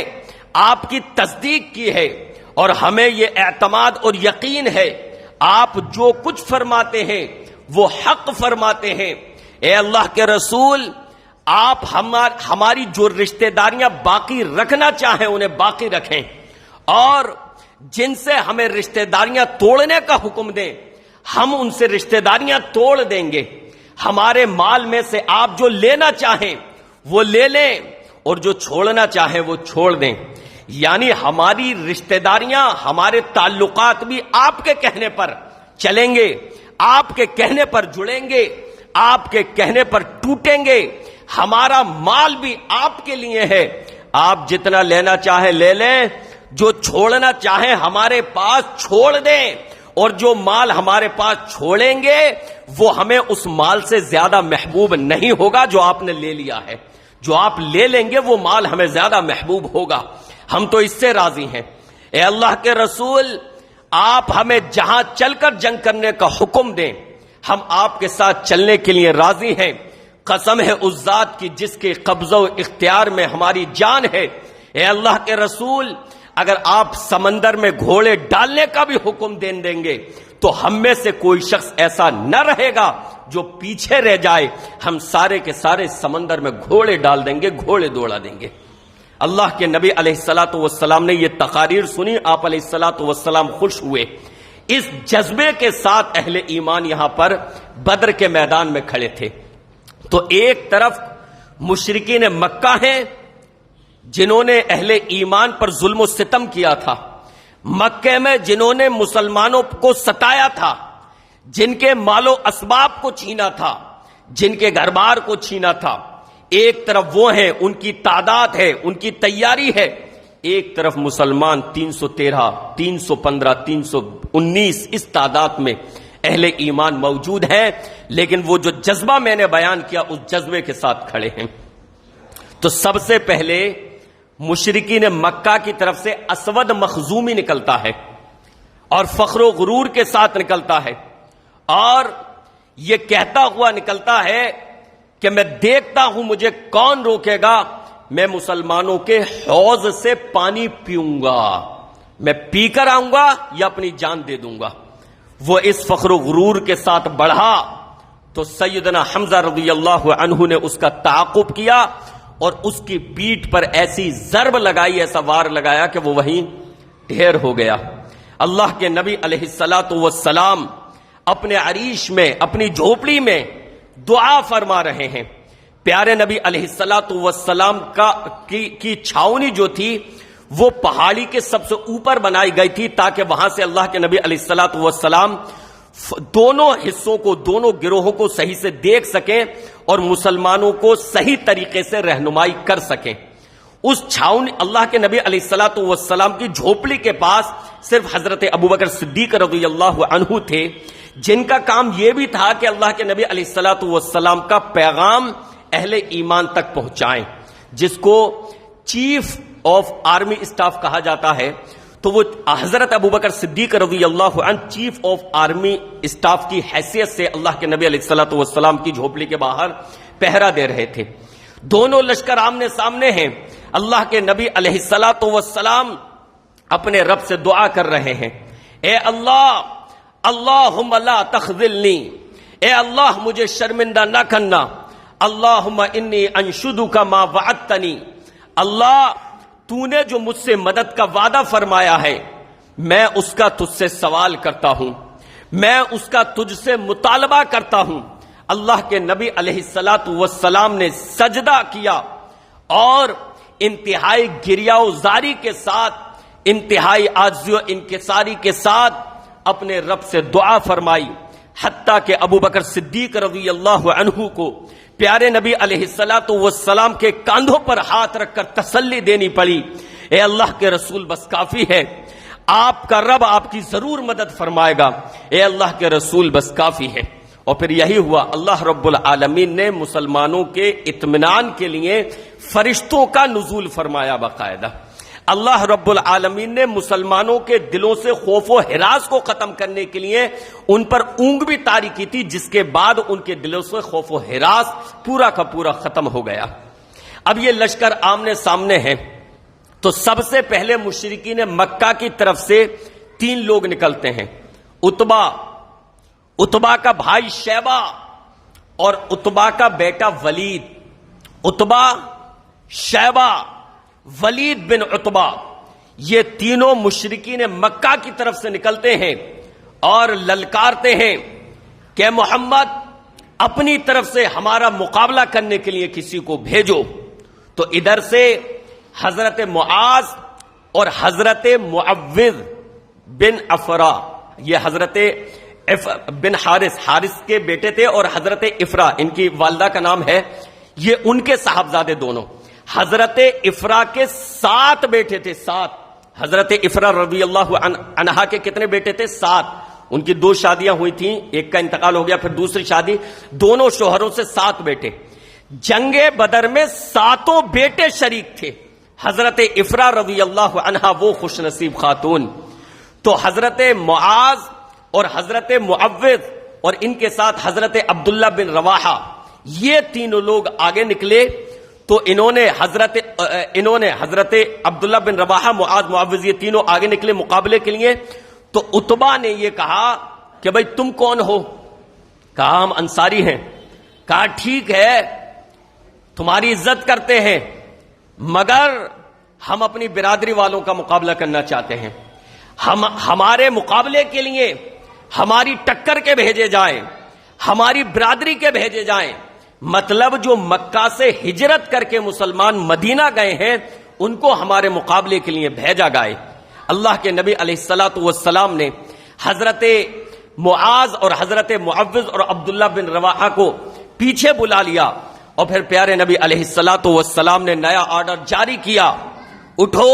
آپ کی تصدیق کی ہے اور ہمیں یہ اعتماد اور یقین ہے آپ جو کچھ فرماتے ہیں وہ حق فرماتے ہیں۔ اے اللہ کے رسول، آپ ہماری جو رشتہ داریاں باقی رکھنا چاہیں انہیں باقی رکھیں، اور جن سے ہمیں رشتہ داریاں توڑنے کا حکم دیں ہم ان سے رشتہ داریاں توڑ دیں گے۔ ہمارے مال میں سے آپ جو لینا چاہیں وہ لے لیں اور جو چھوڑنا چاہیں وہ چھوڑ دیں۔ یعنی ہماری رشتہ داریاں، ہمارے تعلقات بھی آپ کے کہنے پر چلیں گے، آپ کے کہنے پر جڑیں گے، آپ کے کہنے پر ٹوٹیں گے۔ ہمارا مال بھی آپ کے لیے ہے، آپ جتنا لینا چاہیں لے لیں، جو چھوڑنا چاہیں ہمارے پاس چھوڑ دیں، اور جو مال ہمارے پاس چھوڑیں گے وہ ہمیں اس مال سے زیادہ محبوب نہیں ہوگا جو آپ نے لے لیا ہے۔ جو آپ لے لیں گے وہ مال ہمیں زیادہ محبوب ہوگا، ہم تو اس سے راضی ہیں۔ اے اللہ کے رسول، آپ ہمیں جہاں چل کر جنگ کرنے کا حکم دیں ہم آپ کے ساتھ چلنے کے لیے راضی ہیں۔ قسم ہے اس ذات کی جس کے قبضہ و اختیار میں ہماری جان ہے، اے اللہ کے رسول، اگر آپ سمندر میں گھوڑے ڈالنے کا بھی حکم دیں گے تو ہم میں سے کوئی شخص ایسا نہ رہے گا جو پیچھے رہ جائے، ہم سارے کے سارے سمندر میں گھوڑے ڈال دیں گے، گھوڑے دوڑا دیں گے۔ اللہ کے نبی علیہ الصلوۃ والسلام نے یہ تقاریر سنی، آپ علیہ الصلوۃ والسلام خوش ہوئے۔ اس جذبے کے ساتھ اہل ایمان یہاں پر بدر کے میدان میں کھڑے تھے۔ تو ایک طرف مشرکین مکہ ہیں جنہوں نے اہل ایمان پر ظلم و ستم کیا تھا، مکے میں جنہوں نے مسلمانوں کو ستایا تھا، جن کے مال و اسباب کو چھینا تھا، جن کے گھر بار کو چھینا تھا۔ ایک طرف وہ ہیں، ان کی تعداد ہے، ان کی تیاری ہے، ایک طرف مسلمان 313 315 319 اس تعداد میں اہل ایمان موجود ہیں، لیکن وہ جو جذبہ میں نے بیان کیا اس جذبے کے ساتھ کھڑے ہیں۔ تو سب سے پہلے مشرکین مکہ کی طرف سے اسود مخزومی نکلتا ہے اور فخر و غرور کے ساتھ نکلتا ہے، اور یہ کہتا ہوا نکلتا ہے کہ میں دیکھتا ہوں مجھے کون روکے گا، میں مسلمانوں کے حوض سے پانی پیوں گا، میں پی کر آؤں گا یا اپنی جان دے دوں گا۔ وہ اس فخر و غرور کے ساتھ بڑھا تو سیدنا حمزہ رضی اللہ عنہ نے اس کا تعاقب کیا اور اس کی پیٹھ پر ایسی ضرب لگائی، ایسا وار لگایا کہ وہ وہیں ڈھیر ہو گیا۔ اللہ کے نبی علیہ الصلوۃ والسلام اپنے عریش میں، اپنی جھوپڑی میں دعا فرما رہے ہیں۔ پیارے نبی علیہ الصلوۃ والسلام کی چھاؤنی جو تھی وہ پہاڑی کے سب سے اوپر بنائی گئی تھی تاکہ وہاں سے اللہ کے نبی علیہ الصلوۃ والسلام دونوں حصوں کو، دونوں گروہوں کو صحیح سے دیکھ سکیں اور مسلمانوں کو صحیح طریقے سے رہنمائی کر سکیں۔ اس چھاؤنی، اللہ کے نبی علیہ الصلوۃ والسلام کی جھوپڑی کے پاس صرف حضرت ابوبکر صدیق رضی اللہ عنہ تھے، جن کا کام یہ بھی تھا کہ اللہ کے نبی علیہ الصلوۃ والسلام کا پیغام اہل ایمان تک پہنچائیں، جس کو چیف آف آرمی اسٹاف کہا جاتا ہے۔ تو وہ حضرت ابوبکر صدیق رضی اللہ عنہ چیف آف آرمی اسٹاف کی حیثیت سے اللہ کے نبی علیہ الصلوۃ والسلام کی جھوپڑی کے باہر پہرا دے رہے تھے۔ دونوں لشکر آمنے سامنے ہیں، اللہ کے نبی علیہ الصلوۃ والسلام اپنے رب سے دعا کر رہے ہیں، اے اللہ، اللہم لا تخذلنی، اے اللہ مجھے شرمندہ نہ کرنا، اللہم انی انشدک ما وعدتنی، اللہ تو نے جو مجھ سے مدد کا وعدہ فرمایا ہے میں اس کا تجھ سے سوال کرتا ہوں، میں اس کا تجھ سے مطالبہ کرتا ہوں۔ اللہ کے نبی علیہ الصلوۃ والسلام نے سجدہ کیا اور انتہائی گریہ و زاری کے ساتھ، انتہائی عاجزی و انکساری کے ساتھ اپنے رب سے دعا فرمائی، حتیٰ کہ ابوبکر صدیق رضی اللہ عنہ کو پیارے نبی علیہ الصلوۃ والسلام کے کاندھوں پر ہاتھ رکھ کر تسلی دینی پڑی، اے اللہ کے رسول بس کافی ہے، آپ کا رب آپ کی ضرور مدد فرمائے گا، اے اللہ کے رسول بس کافی ہے۔ اور پھر یہی ہوا، اللہ رب العالمین نے مسلمانوں کے اطمینان کے لیے فرشتوں کا نزول فرمایا باقاعدہ۔ اللہ رب العالمین نے مسلمانوں کے دلوں سے خوف و ہراس کو ختم کرنے کے لیے ان پر اونگ بھی طاری کی تھی، جس کے بعد ان کے دلوں سے خوف و ہراس پورا کا پورا ختم ہو گیا۔ اب یہ لشکر آمنے سامنے ہیں تو سب سے پہلے مشرکین مکہ کی طرف سے 3 لوگ نکلتے ہیں، اتبا کا بھائی شیبہ اور اتبا کا بیٹا ولید۔ اتبا، شیبہ، ولید بن عتبہ، یہ تینوں مشرکین مکہ کی طرف سے نکلتے ہیں اور للکارتے ہیں کہ محمد اپنی طرف سے ہمارا مقابلہ کرنے کے لیے کسی کو بھیجو۔ تو ادھر سے حضرت معاذ اور حضرت معوذ بن افرا، یہ حضرت بن حارث کے بیٹے تھے، اور حضرت افرا ان کی والدہ کا نام ہے، یہ ان کے صاحبزادے دونوں۔ حضرت افرا کے 7 بیٹے تھے، 7۔ حضرت افرا رضی اللہ عنہا کے کتنے بیٹے تھے؟ 7۔ ان کی 2 شادیاں ہوئی تھیں، ایک کا انتقال ہو گیا، پھر دوسری شادی، دونوں شوہروں سے 7 بیٹے۔ جنگ بدر میں 7 بیٹے شریک تھے۔ حضرت افرا رضی اللہ عنہا وہ خوش نصیب خاتون۔ تو حضرت معاذ اور حضرت معوذ اور ان کے ساتھ حضرت عبداللہ بن رواحہ، یہ تینوں لوگ آگے نکلے تو انہوں نے حضرت عبداللہ بن رواحہ، معاذ، معوذ، یہ تینوں آگے نکلے مقابلے کے لیے. تو عتبہ نے یہ کہا کہ بھائی تم کون ہو؟ کہا ہم انصاری ہیں. کہا ٹھیک ہے، تمہاری عزت کرتے ہیں، مگر ہم اپنی برادری والوں کا مقابلہ کرنا چاہتے ہیں. ہمارے مقابلے کے لیے ہماری ٹکر کے بھیجے جائیں، ہماری برادری کے بھیجے جائیں. مطلب جو مکہ سے ہجرت کر کے مسلمان مدینہ گئے ہیں ان کو ہمارے مقابلے کے لیے بھیجا گئے. اللہ کے نبی علیہ الصلوۃ والسلام نے حضرت معاذ اور حضرت معوذ اور عبداللہ بن رواحہ کو پیچھے بلا لیا اور پھر پیارے نبی علیہ الصلوۃ والسلام نے نیا آرڈر جاری کیا. اٹھو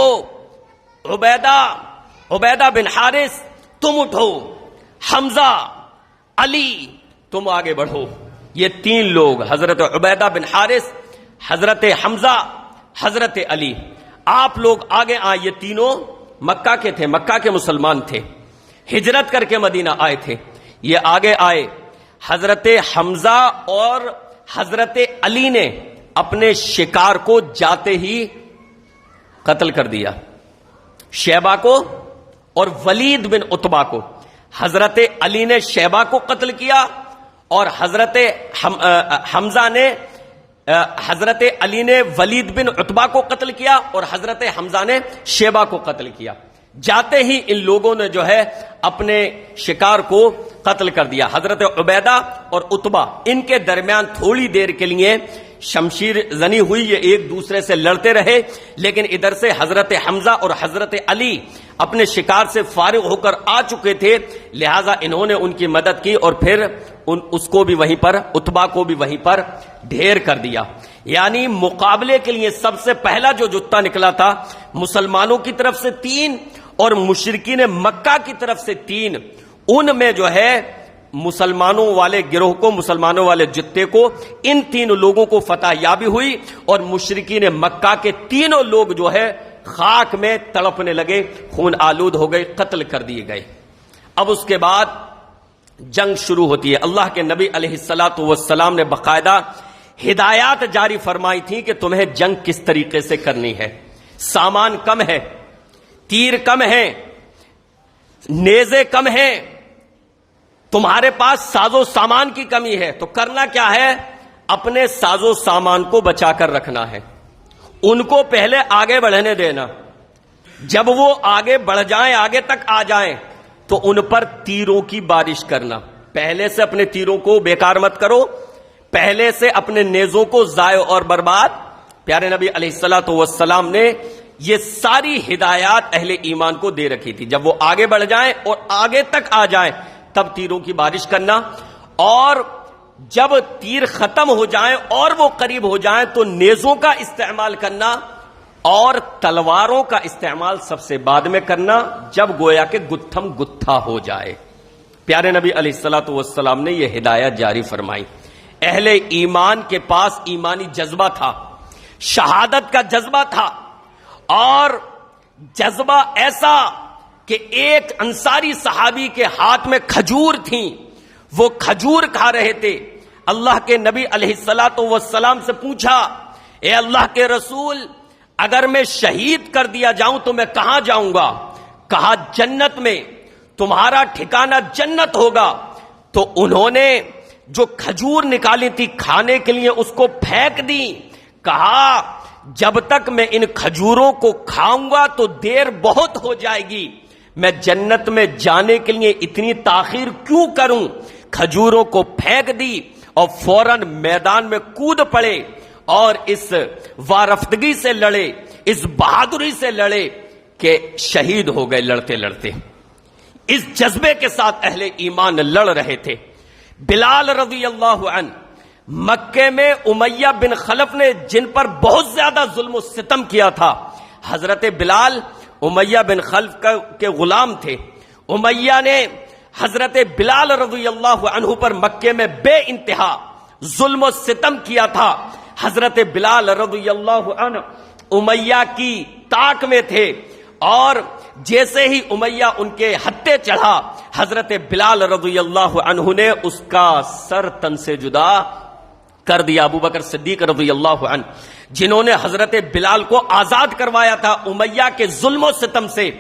عبیدہ بن حارث تم اٹھو، حمزہ، علی تم آگے بڑھو. یہ تین لوگ حضرت عبیدہ بن حارث، حضرت حمزہ، حضرت علی، آپ لوگ آگے آئے. یہ تینوں مکہ کے تھے، مکہ کے مسلمان تھے، ہجرت کر کے مدینہ آئے تھے. یہ آگے آئے. حضرت حمزہ اور حضرت علی نے اپنے شکار کو جاتے ہی قتل کر دیا، شیبہ کو اور ولید بن عتبہ کو. حضرت علی نے شیبہ کو قتل کیا اور حضرت علی نے ولید بن عتبہ کو قتل کیا اور حضرت حمزہ نے شیبہ کو قتل کیا. جاتے ہی ان لوگوں نے جو ہے اپنے شکار کو قتل کر دیا. حضرت عبیدہ اور عتبہ ان کے درمیان تھوڑی دیر کے لیے شمشیر زنی ہوئی، یہ ایک دوسرے سے لڑتے رہے، لیکن ادھر سے حضرت حمزہ اور حضرت علی اپنے شکار سے فارغ ہو کر آ چکے تھے، لہذا انہوں نے ان کی مدد کی اور پھر اس کو بھی وہیں پر، عتبہ کو بھی وہیں پر ڈھیر کر دیا. یعنی مقابلے کے لیے سب سے پہلا جو جتا نکلا تھا مسلمانوں کی طرف سے 3 اور مشرکین مکہ کی طرف سے 3، ان میں جو ہے مسلمانوں والے گروہ کو، مسلمانوں والے جتے کو، ان 3 لوگوں کو فتح یابی ہوئی اور مشرکین مکہ کے تینوں لوگ جو ہے خاک میں تڑپنے لگے، خون آلود ہو گئے، قتل کر دیے گئے. اب اس کے بعد جنگ شروع ہوتی ہے. اللہ کے نبی علیہ الصلوۃ والسلام نے باقاعدہ ہدایات جاری فرمائی تھی کہ تمہیں جنگ کس طریقے سے کرنی ہے. سامان کم ہے، تیر کم ہیں، نیزے کم ہیں، تمہارے پاس ساز و سامان کی کمی ہے، تو کرنا کیا ہے؟ اپنے ساز و سامان کو بچا کر رکھنا ہے، ان کو پہلے آگے بڑھنے دینا. جب وہ آگے بڑھ جائیں، آگے تک آ جائیں، تو ان پر تیروں کی بارش کرنا. پہلے سے اپنے تیروں کو بیکار مت کرو، پہلے سے اپنے نیزوں کو ضائع اور برباد. پیارے نبی علیہ الصلوۃ والسلام نے یہ ساری ہدایات اہل ایمان کو دے رکھی تھی. جب وہ آگے بڑھ جائیں اور آگے تک آ جائیں تب تیروں کی بارش کرنا، اور جب تیر ختم ہو جائیں اور وہ قریب ہو جائیں تو نیزوں کا استعمال کرنا اور تلواروں کا استعمال سب سے بعد میں کرنا، جب گویا کہ گتھم گتھا ہو جائے. پیارے نبی علیہ الصلوۃ والسلام نے یہ ہدایت جاری فرمائی. اہل ایمان کے پاس ایمانی جذبہ تھا، شہادت کا جذبہ تھا، اور جذبہ ایسا کہ ایک انصاری صحابی کے ہاتھ میں کھجور تھیں، وہ کھجور کھا رہے تھے. اللہ کے نبی علیہ الصلوۃ والسلام سے پوچھا، اے اللہ کے رسول، اگر میں شہید کر دیا جاؤں تو میں کہاں جاؤں گا؟ کہا جنت میں، تمہارا ٹھکانہ جنت ہوگا. تو انہوں نے جو کھجور نکالی تھی کھانے کے لیے اس کو پھینک دی. کہا جب تک میں ان کھجوروں کو کھاؤں گا تو دیر بہت ہو جائے گی، میں جنت میں جانے کے لیے اتنی تاخیر کیوں کروں؟ کھجوروں کو پھینک دی اور فوراً میدان میں کود پڑے اور اس وارفتگی سے لڑے، اس بہادری سے لڑے کہ شہید ہو گئے لڑتے لڑتے. اس جذبے کے ساتھ اہل ایمان لڑ رہے تھے. بلال رضی اللہ عنہ، مکے میں امیہ بن خلف نے جن پر بہت زیادہ ظلم و ستم کیا تھا، حضرت بلال امیہ بن خلف کے غلام تھے. امیہ نے حضرت بلال رضی اللہ عنہ پر مکے میں بے انتہا ظلم و ستم کیا تھا. حضرت بلال رضی اللہ عنہ امیہ کی طاق میں تھے، اور جیسے ہی امیہ ان کے ہتھے چڑھا، حضرت بلال رضی اللہ عنہ نے اس کا سر تن سے جدا کر دیا. ابو بکر صدیق رضی اللہ عنہ جنہوں نے حضرت بلال کو آزاد کروایا تھا امیہ کے ظلم و ستم سے،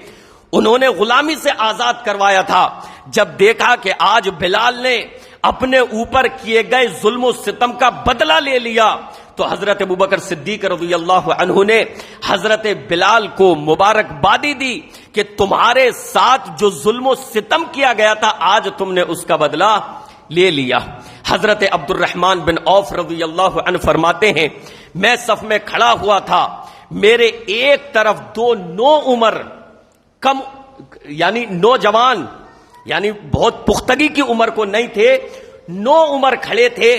انہوں نے غلامی سے آزاد کروایا تھا، جب دیکھا کہ آج بلال نے اپنے اوپر کیے گئے ظلم و ستم کا بدلہ لے لیا، تو حضرت ابوبکر صدیق رضی اللہ عنہ نے حضرت بلال کو مبارکبادی دی کہ تمہارے ساتھ جو ظلم و ستم کیا گیا تھا آج تم نے اس کا بدلہ لے لیا۔ حضرت عبد الرحمن بن عوف رضی اللہ عنہ فرماتے ہیں میں صف میں کھڑا ہوا تھا، میرے ایک طرف دو نوعمر کم یعنی نوجوان یعنی بہت پختگی کی عمر کو نہیں تھے، نوعمر کھڑے تھے۔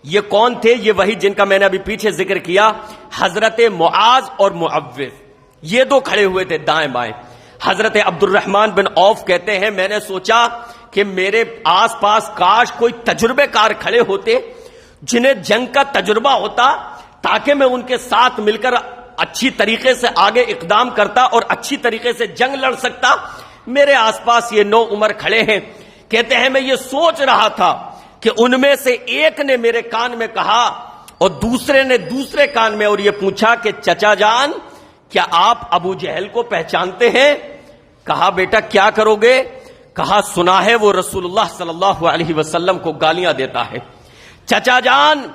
یہ کون تھے؟ یہ وہی جن کا میں نے ابھی پیچھے ذکر کیا، حضرت معاذ اور معوذ، یہ دو کھڑے ہوئے تھے دائیں بائیں۔ حضرت عبد الرحمن بن عوف کہتے ہیں میں نے سوچا کہ میرے آس پاس کاش کوئی تجربے کار کھڑے ہوتے جنہیں جنگ کا تجربہ ہوتا، تاکہ میں ان کے ساتھ مل کر اچھی طریقے سے آگے اقدام کرتا اور اچھی طریقے سے جنگ لڑ سکتا۔ میرے آس پاس یہ نوعمر کھڑے ہیں۔ کہتے ہیں میں یہ سوچ رہا تھا کہ ان میں سے ایک نے میرے کان میں کہا اور دوسرے نے دوسرے کان میں، اور یہ پوچھا کہ چچا جان کیا آپ ابو جہل کو پہچانتے ہیں؟ کہا بیٹا کیا کرو گے؟ کہا سنا ہے وہ رسول اللہ صلی اللہ علیہ وسلم کو گالیاں دیتا ہے۔ چچا جان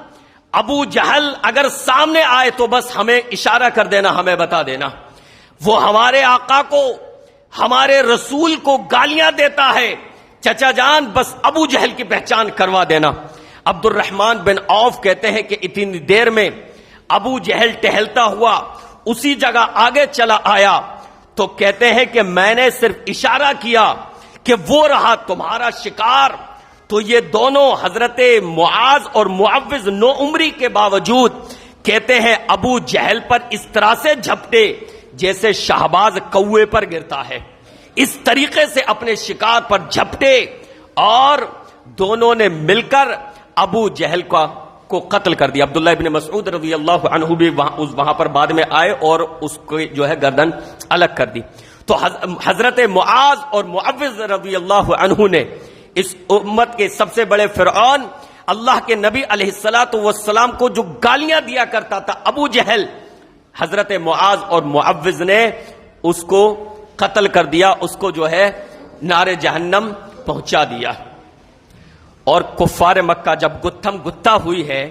ابو جہل اگر سامنے آئے تو بس ہمیں اشارہ کر دینا، ہمیں بتا دینا، وہ ہمارے آقا کو ہمارے رسول کو گالیاں دیتا ہے، چچا جان بس ابو جہل کی پہچان کروا دینا۔ عبد الرحمن بن عوف کہتے ہیں کہ اتنی دیر میں ابو جہل ٹہلتا ہوا اسی جگہ آگے چلا آیا، تو کہتے ہیں کہ میں نے صرف اشارہ کیا کہ وہ رہا تمہارا شکار۔ تو یہ دونوں حضرت معاذ اور معوذ نوعمری کے باوجود کہتے ہیں ابو جہل پر اس طرح سے جھپٹے جیسے شہباز کوے پر گرتا ہے، اس طریقے سے اپنے شکار پر جھپٹے، اور دونوں نے مل کر ابو جہل کو قتل کر دیا۔ عبداللہ ابن مسعود رضی اللہ عنہ بھی وہاں پر بعد میں آئے اور اس کو جو ہے گردن الگ کر دی۔ تو حضرت معاذ اور معوذ رضی اللہ عنہ نے اس امت کے سب سے بڑے فرعون اللہ کے نبی علیہ الصلوۃ والسلام کو جو گالیاں دیا کرتا تھا ابو جہل، حضرت معاذ اور معوذ نے اس کو قتل کر دیا، اس کو جو ہے نار جہنم پہنچا دیا۔ اور کفار مکہ جب گتھم گتھا ہوئی ہے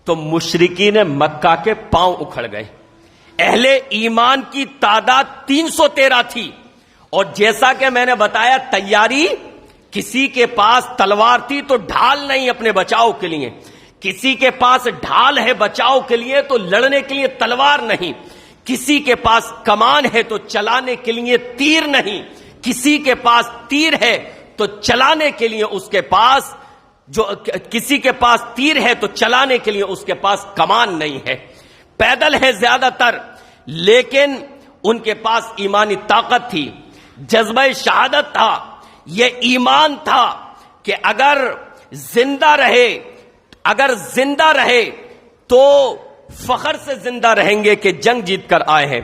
تو مشرکین مکہ کے پاؤں اکھڑ گئے۔ اہل ایمان کی تعداد 313 تھی، اور جیسا کہ میں نے بتایا تیاری، کسی کے پاس تلوار تھی تو ڈھال نہیں اپنے بچاؤ کے لیے، کسی کے پاس ڈھال ہے بچاؤ کے لیے تو لڑنے کے لیے تلوار نہیں، کسی کے پاس کمان ہے تو چلانے کے لیے تیر نہیں، کسی کے پاس تیر ہے تو چلانے کے لیے اس کے پاس کسی کے پاس تیر ہے تو چلانے کے لیے اس کے پاس کمان نہیں ہے۔ پیدل ہے زیادہ تر، لیکن ان کے پاس ایمانی طاقت تھی، جذبہ شہادت تھا، یہ ایمان تھا کہ اگر زندہ رہے تو فخر سے زندہ رہیں گے کہ جنگ جیت کر آئے ہیں،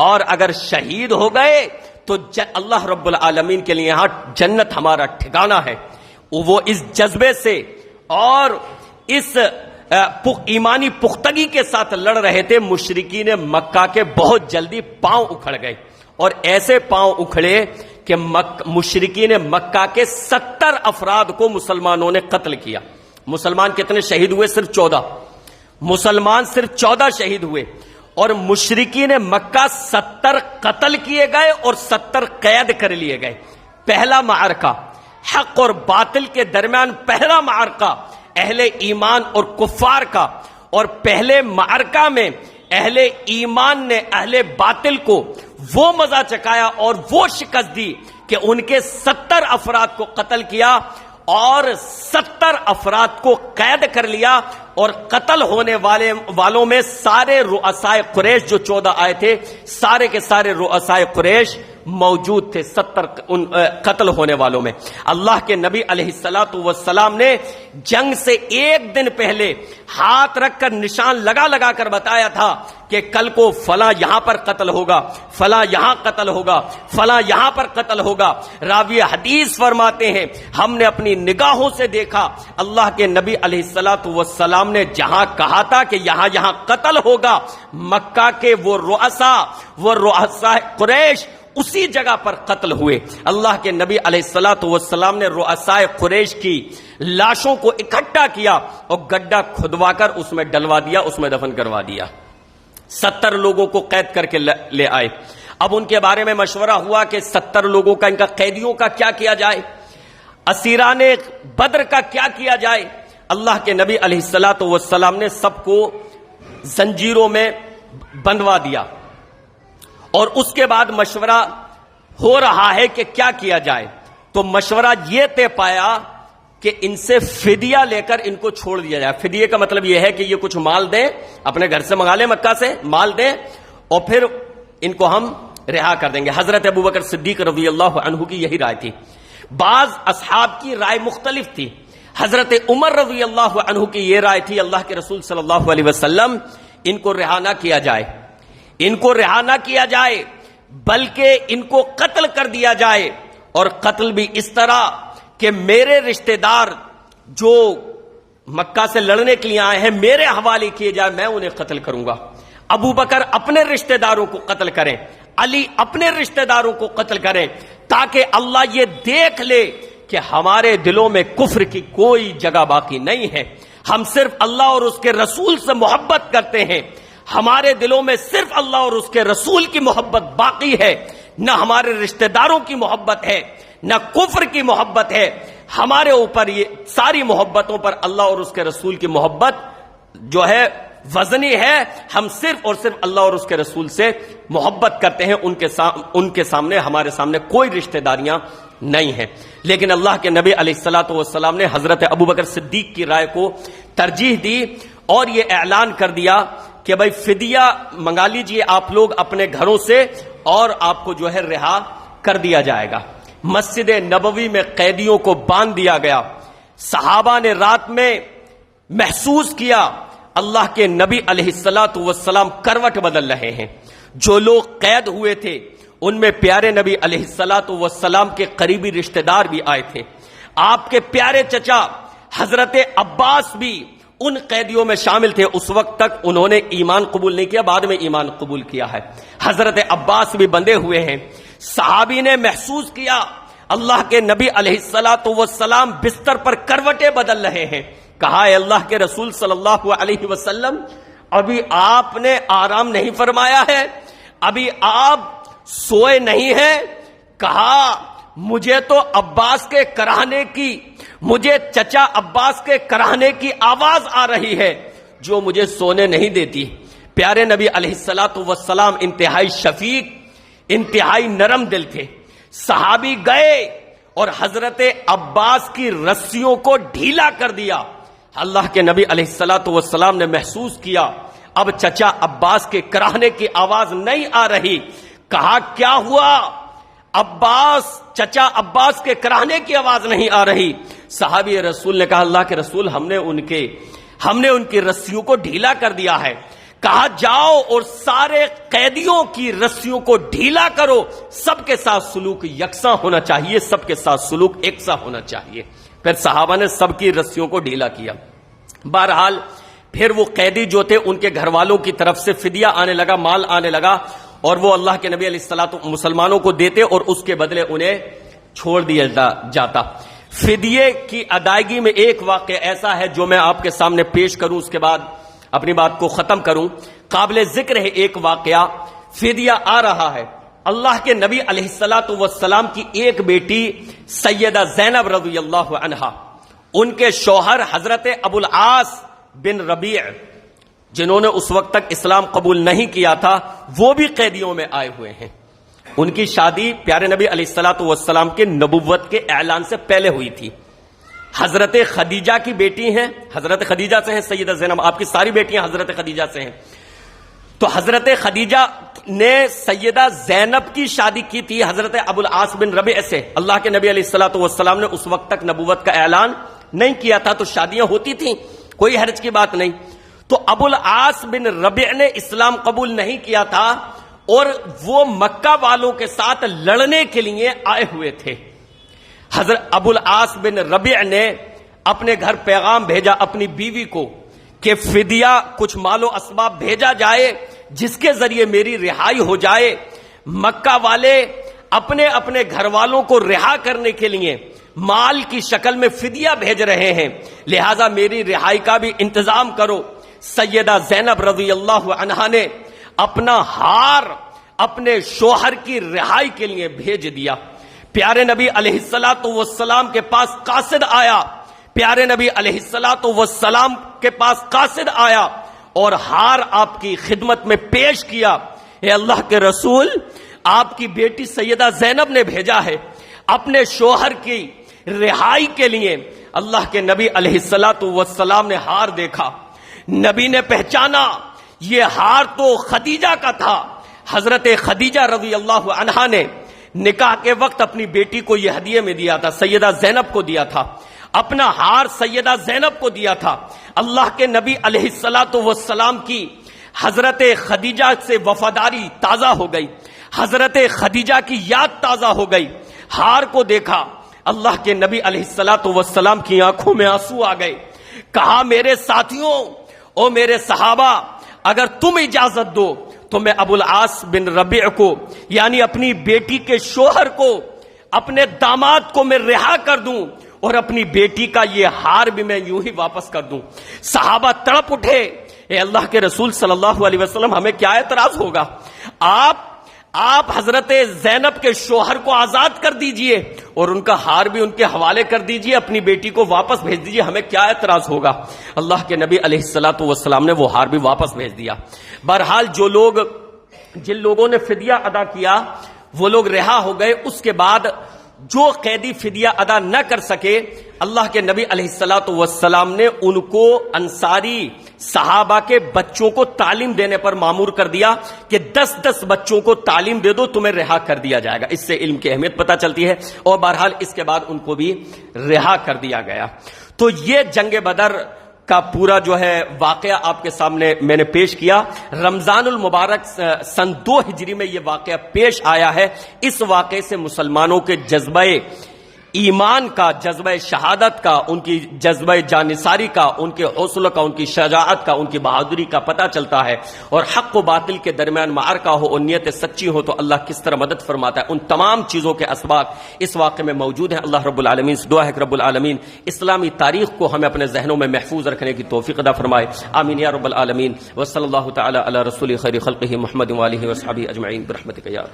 اور اگر شہید ہو گئے تو اللہ رب العالمین کے لیے یہاں جنت ہمارا ٹھکانہ ہے۔ وہ اس جذبے سے اور اس ایمانی پختگی کے ساتھ لڑ رہے تھے۔ مشرکین مکہ کے بہت جلدی پاؤں اکھڑ گئے، اور ایسے پاؤں اکھڑے کہ مشرکین مکہ کے 70 افراد کو مسلمانوں نے قتل کیا۔ مسلمان کتنے شہید ہوئے؟ صرف 14 مسلمان، صرف 14 شہید ہوئے، اور مشرکین مکہ 70 قتل کیے گئے اور 70 قید کر لیے گئے۔ پہلا معرکہ حق اور باطل کے درمیان، پہلا معرکہ اہل ایمان اور کفار کا، اور پہلے معرکہ میں اہل ایمان نے اہل باطل کو وہ مزہ چکایا اور وہ شکست دی کہ ان کے 70 افراد کو قتل کیا اور 70 افراد کو قید کر لیا، اور قتل ہونے والوں میں سارے رؤسائے قریش جو 14 آئے تھے، سارے کے سارے رؤسائے قریش موجود تھے 70 قتل ہونے والوں میں۔ اللہ کے نبی علیہ الصلوۃ والسلام نے جنگ سے ایک دن پہلے ہاتھ رکھ کر نشان لگا کر بتایا تھا کہ کل کو فلاں یہاں پر قتل ہوگا، فلاں یہاں قتل ہوگا، فلاں یہاں پر قتل ہوگا۔ راوی حدیث فرماتے ہیں ہم نے اپنی نگاہوں سے دیکھا اللہ کے نبی علیہ الصلوۃ والسلام نے جہاں کہا تھا کہ یہاں یہاں قتل ہوگا، مکہ کے وہ رؤساء قریش اسی جگہ پر قتل ہوئے۔ اللہ کے نبی علیہ الصلوۃ والسلام نے رؤساء قریش کی لاشوں کو اکٹھا کیا اور گڈھا کھدوا کر اس میں ڈلوا دیا، اس میں دفن کروا دیا۔ 70 لوگوں کو قید کر کے لے آئے۔ اب ان کے بارے میں مشورہ ہوا کہ 70 لوگوں کا، ان کا قیدیوں کا کیا کیا جائے، اسیران بدر کا کیا کیا جائے۔ اللہ کے نبی علیہ الصلوۃ والسلام نے سب کو زنجیروں میں بندھوا دیا، اور اس کے بعد مشورہ ہو رہا ہے کہ کیا کیا جائے۔ تو مشورہ یہ طے پایا کہ ان سے فدیہ لے کر ان کو چھوڑ دیا جائے۔ فدیے کا مطلب یہ ہے کہ یہ کچھ مال دیں، اپنے گھر سے منگا لیں، مکہ سے مال دیں، اور پھر ان کو ہم رہا کر دیں گے۔ حضرت ابوبکر صدیق رضی اللہ عنہ کی یہی رائے تھی۔ بعض اصحاب کی رائے مختلف تھی۔ حضرت عمر رضی اللہ عنہ کی یہ رائے تھی اللہ کے رسول صلی اللہ علیہ وسلم ان کو رہا نہ کیا جائے، ان کو رہا نہ کیا جائے بلکہ ان کو قتل کر دیا جائے، اور قتل بھی اس طرح کہ میرے رشتہ دار جو مکہ سے لڑنے کے لیے آئے ہیں میرے حوالے کیے جائے، میں انہیں قتل کروں گا۔ ابو بکر اپنے رشتہ داروں کو قتل کریں، علی اپنے رشتہ داروں کو قتل کریں، تاکہ اللہ یہ دیکھ لے کہ ہمارے دلوں میں کفر کی کوئی جگہ باقی نہیں ہے، ہم صرف اللہ اور اس کے رسول سے محبت کرتے ہیں، ہمارے دلوں میں صرف اللہ اور اس کے رسول کی محبت باقی ہے، نہ ہمارے رشتہ داروں کی محبت ہے، نہ کفر کی محبت ہے، ہمارے اوپر یہ ساری محبتوں پر اللہ اور اس کے رسول کی محبت جو ہے وزنی ہے، ہم صرف اور صرف اللہ اور اس کے رسول سے محبت کرتے ہیں، ان کے سامنے ہمارے سامنے کوئی رشتہ داریاں نہیں ہیں۔ لیکن اللہ کے نبی علیہ الصلوۃ والسلام نے حضرت ابوبکر صدیق کی رائے کو ترجیح دی اور یہ اعلان کر دیا کہ بھائی فدیہ منگا لیجئے آپ لوگ اپنے گھروں سے، اور آپ کو جو ہے رہا کر دیا جائے گا۔ مسجد نبوی میں قیدیوں کو باندھ دیا گیا۔ صحابہ نے رات میں محسوس کیا اللہ کے نبی علیہ الصلوۃ والسلام کروٹ بدل رہے ہیں۔ جو لوگ قید ہوئے تھے ان میں پیارے نبی علیہ الصلوۃ والسلام کے قریبی رشتہ دار بھی آئے تھے۔ آپ کے پیارے چچا حضرت عباس بھی ان قیدیوں میں شامل تھے۔ اس وقت تک انہوں نے ایمان قبول نہیں کیا، بعد میں ایمان قبول کیا ہے۔ حضرت عباس بھی بندھے ہوئے ہیں۔ صحابی نے محسوس کیا اللہ کے نبی علیہ الصلوۃ والسلام بستر پر کروٹیں بدل رہے ہیں۔ کہا اے اللہ کے رسول صلی اللہ علیہ وسلم، ابھی آپ نے آرام نہیں فرمایا ہے، ابھی آپ سوئے نہیں ہیں؟ کہا مجھے تو عباس کے کراہنے کی، مجھے چچا عباس کے کراہنے کی آواز آ رہی ہے جو مجھے سونے نہیں دیتی۔ پیارے نبی علیہ الصلوۃ والسلام انتہائی شفیق، انتہائی نرم دل تھے۔ صحابی گئے اور حضرت عباس کی رسیوں کو ڈھیلا کر دیا۔ اللہ کے نبی علیہ الصلوۃ والسلام نے محسوس کیا اب چچا عباس کے کراہنے کی آواز نہیں آ رہی۔ کہا کیا ہوا؟ عباس، چچا عباس کے کراہنے کی آواز نہیں آ رہی۔ صحابی رسول نے کہا اللہ کے رسول ہم نے ان کی رسیوں کو ڈھیلا کر دیا ہے۔ کہا جاؤ اور سارے قیدیوں کی رسیوں کو ڈھیلا کرو، سب کے ساتھ سلوک یکساں ہونا چاہیے، سب کے ساتھ سلوک یکساں ہونا چاہیے۔ پھر صحابہ نے سب کی رسیوں کو ڈھیلا کیا۔ بہرحال پھر وہ قیدی جو تھے ان کے گھر والوں کی طرف سے فدیہ آنے لگا، مال آنے لگا، اور وہ اللہ کے نبی علیہ الصلوۃ مسلمانوں کو دیتے اور اس کے بدلے انہیں چھوڑ دیا جاتا۔ فدیے کی ادائیگی میں ایک واقعہ ایسا ہے جو میں آپ کے سامنے پیش کروں، اس کے بعد اپنی بات کو ختم کروں۔ قابل ذکر ہے ایک واقعہ، فدیہ آ رہا ہے۔ اللہ کے نبی علیہ الصلوۃ والسلام کی ایک بیٹی سیدہ زینب رضی اللہ عنہا، ان کے شوہر حضرت ابو العاص بن ربیع جنہوں نے اس وقت تک اسلام قبول نہیں کیا تھا، وہ بھی قیدیوں میں آئے ہوئے ہیں۔ ان کی شادی پیارے نبی علیہ الصلوۃ والسلام کے نبوت کے اعلان سے پہلے ہوئی تھی۔ حضرت خدیجہ کی بیٹی ہیں، حضرت خدیجہ سے ہیں سیدہ زینب، آپ کی ساری بیٹیاں حضرت خدیجہ سے ہیں۔ تو حضرت خدیجہ نے سیدہ زینب کی شادی کی تھی حضرت ابو العاص بن ربیع سے۔ اللہ کے نبی علیہ الصلوۃ والسلام نے اس وقت تک نبوت کا اعلان نہیں کیا تھا، تو شادیاں ہوتی تھیں، کوئی حرج کی بات نہیں۔ تو ابو العاص بن ربیع نے اسلام قبول نہیں کیا تھا اور وہ مکہ والوں کے ساتھ لڑنے کے لیے آئے ہوئے تھے. حضرت ابو العاص بن ربیع نے اپنے گھر پیغام بھیجا اپنی بیوی کو کہ فدیہ کچھ مال و اسباب بھیجا جائے جس کے ذریعے میری رہائی ہو جائے. مکہ والے اپنے اپنے گھر والوں کو رہا کرنے کے لیے مال کی شکل میں فدیہ بھیج رہے ہیں، لہذا میری رہائی کا بھی انتظام کرو. سیدہ زینب رضی اللہ عنہا نے اپنا ہار اپنے شوہر کی رہائی کے لیے بھیج دیا. پیارے نبی علیہ الصلوۃ والسلام کے پاس قاصد آیا، پیارے نبی علیہ الصلوۃ والسلام کے پاس قاصد آیا اور ہار آپ کی خدمت میں پیش کیا. اے اللہ کے رسول، آپ کی بیٹی سیدہ زینب نے بھیجا ہے اپنے شوہر کی رہائی کے لیے. اللہ کے نبی علیہ الصلوۃ والسلام نے ہار دیکھا، نبی نے پہچانا یہ ہار تو خدیجہ کا تھا. حضرت خدیجہ رضی اللہ عنہا نے نکاح کے وقت اپنی بیٹی کو یہ ہدیے میں دیا تھا، سیدہ زینب کو دیا تھا، اپنا ہار سیدہ زینب کو دیا تھا. اللہ کے نبی علیہ الصلوۃ والسلام کی حضرت خدیجہ سے وفاداری تازہ ہو گئی، حضرت خدیجہ کی یاد تازہ ہو گئی. ہار کو دیکھا، اللہ کے نبی علیہ الصلوۃ والسلام کی آنکھوں میں آنسو آ گئے. کہا میرے ساتھیوں او میرے صحابہ، اگر تم اجازت دو تو میں ابو العاص بن ربیع کو یعنی اپنی بیٹی کے شوہر کو، اپنے داماد کو میں رہا کر دوں اور اپنی بیٹی کا یہ ہار بھی میں یوں ہی واپس کر دوں. صحابہ تڑپ اٹھے، اے اللہ کے رسول صلی اللہ علیہ وسلم، ہمیں کیا اعتراض ہوگا؟ آپ حضرت زینب کے شوہر کو آزاد کر دیجئے اور ان کا ہار بھی ان کے حوالے کر دیجئے، اپنی بیٹی کو واپس بھیج دیجئے، ہمیں کیا اعتراض ہوگا؟ اللہ کے نبی علیہ الصلوۃ والسلام نے وہ ہار بھی واپس بھیج دیا. بہرحال جن لوگوں نے فدیہ ادا کیا وہ لوگ رہا ہو گئے. اس کے بعد جو قیدی فدیہ ادا نہ کر سکے، اللہ کے نبی علیہ الصلوۃ والسلام نے ان کو انصاری صحابہ کے بچوں کو تعلیم دینے پر مامور کر دیا کہ 10 بچوں کو تعلیم دے دو، تمہیں رہا کر دیا جائے گا. اس سے علم کی اہمیت پتہ چلتی ہے. اور بہرحال اس کے بعد ان کو بھی رہا کر دیا گیا. تو یہ جنگ بدر کا پورا جو ہے واقعہ آپ کے سامنے میں نے پیش کیا. رمضان المبارک سن 2 ہجری میں یہ واقعہ پیش آیا ہے. اس واقعے سے مسلمانوں کے جذبہ ایمان کا، جذبہ شہادت کا، ان کی جذبہ جانثاری کا، ان کے حوصلہ کا، ان کی شجاعت کا، ان کی بہادری کا پتہ چلتا ہے. اور حق و باطل کے درمیان معرکہ ہو اور نیت سچی ہو تو اللہ کس طرح مدد فرماتا ہے. ان تمام چیزوں کے اسباق اس واقعے میں موجود ہیں. اللہ رب العالمین سے دعا ہے کہ رب العالمین اسلامی تاریخ کو ہمیں اپنے ذہنوں میں محفوظ رکھنے کی توفیق عطا فرمائے. آمین یا رب العالمین. وصلی اللہ تعالی علی رسول خیر خلقہ محمد وآلہ وصحبہ اجمعین برحمتک یا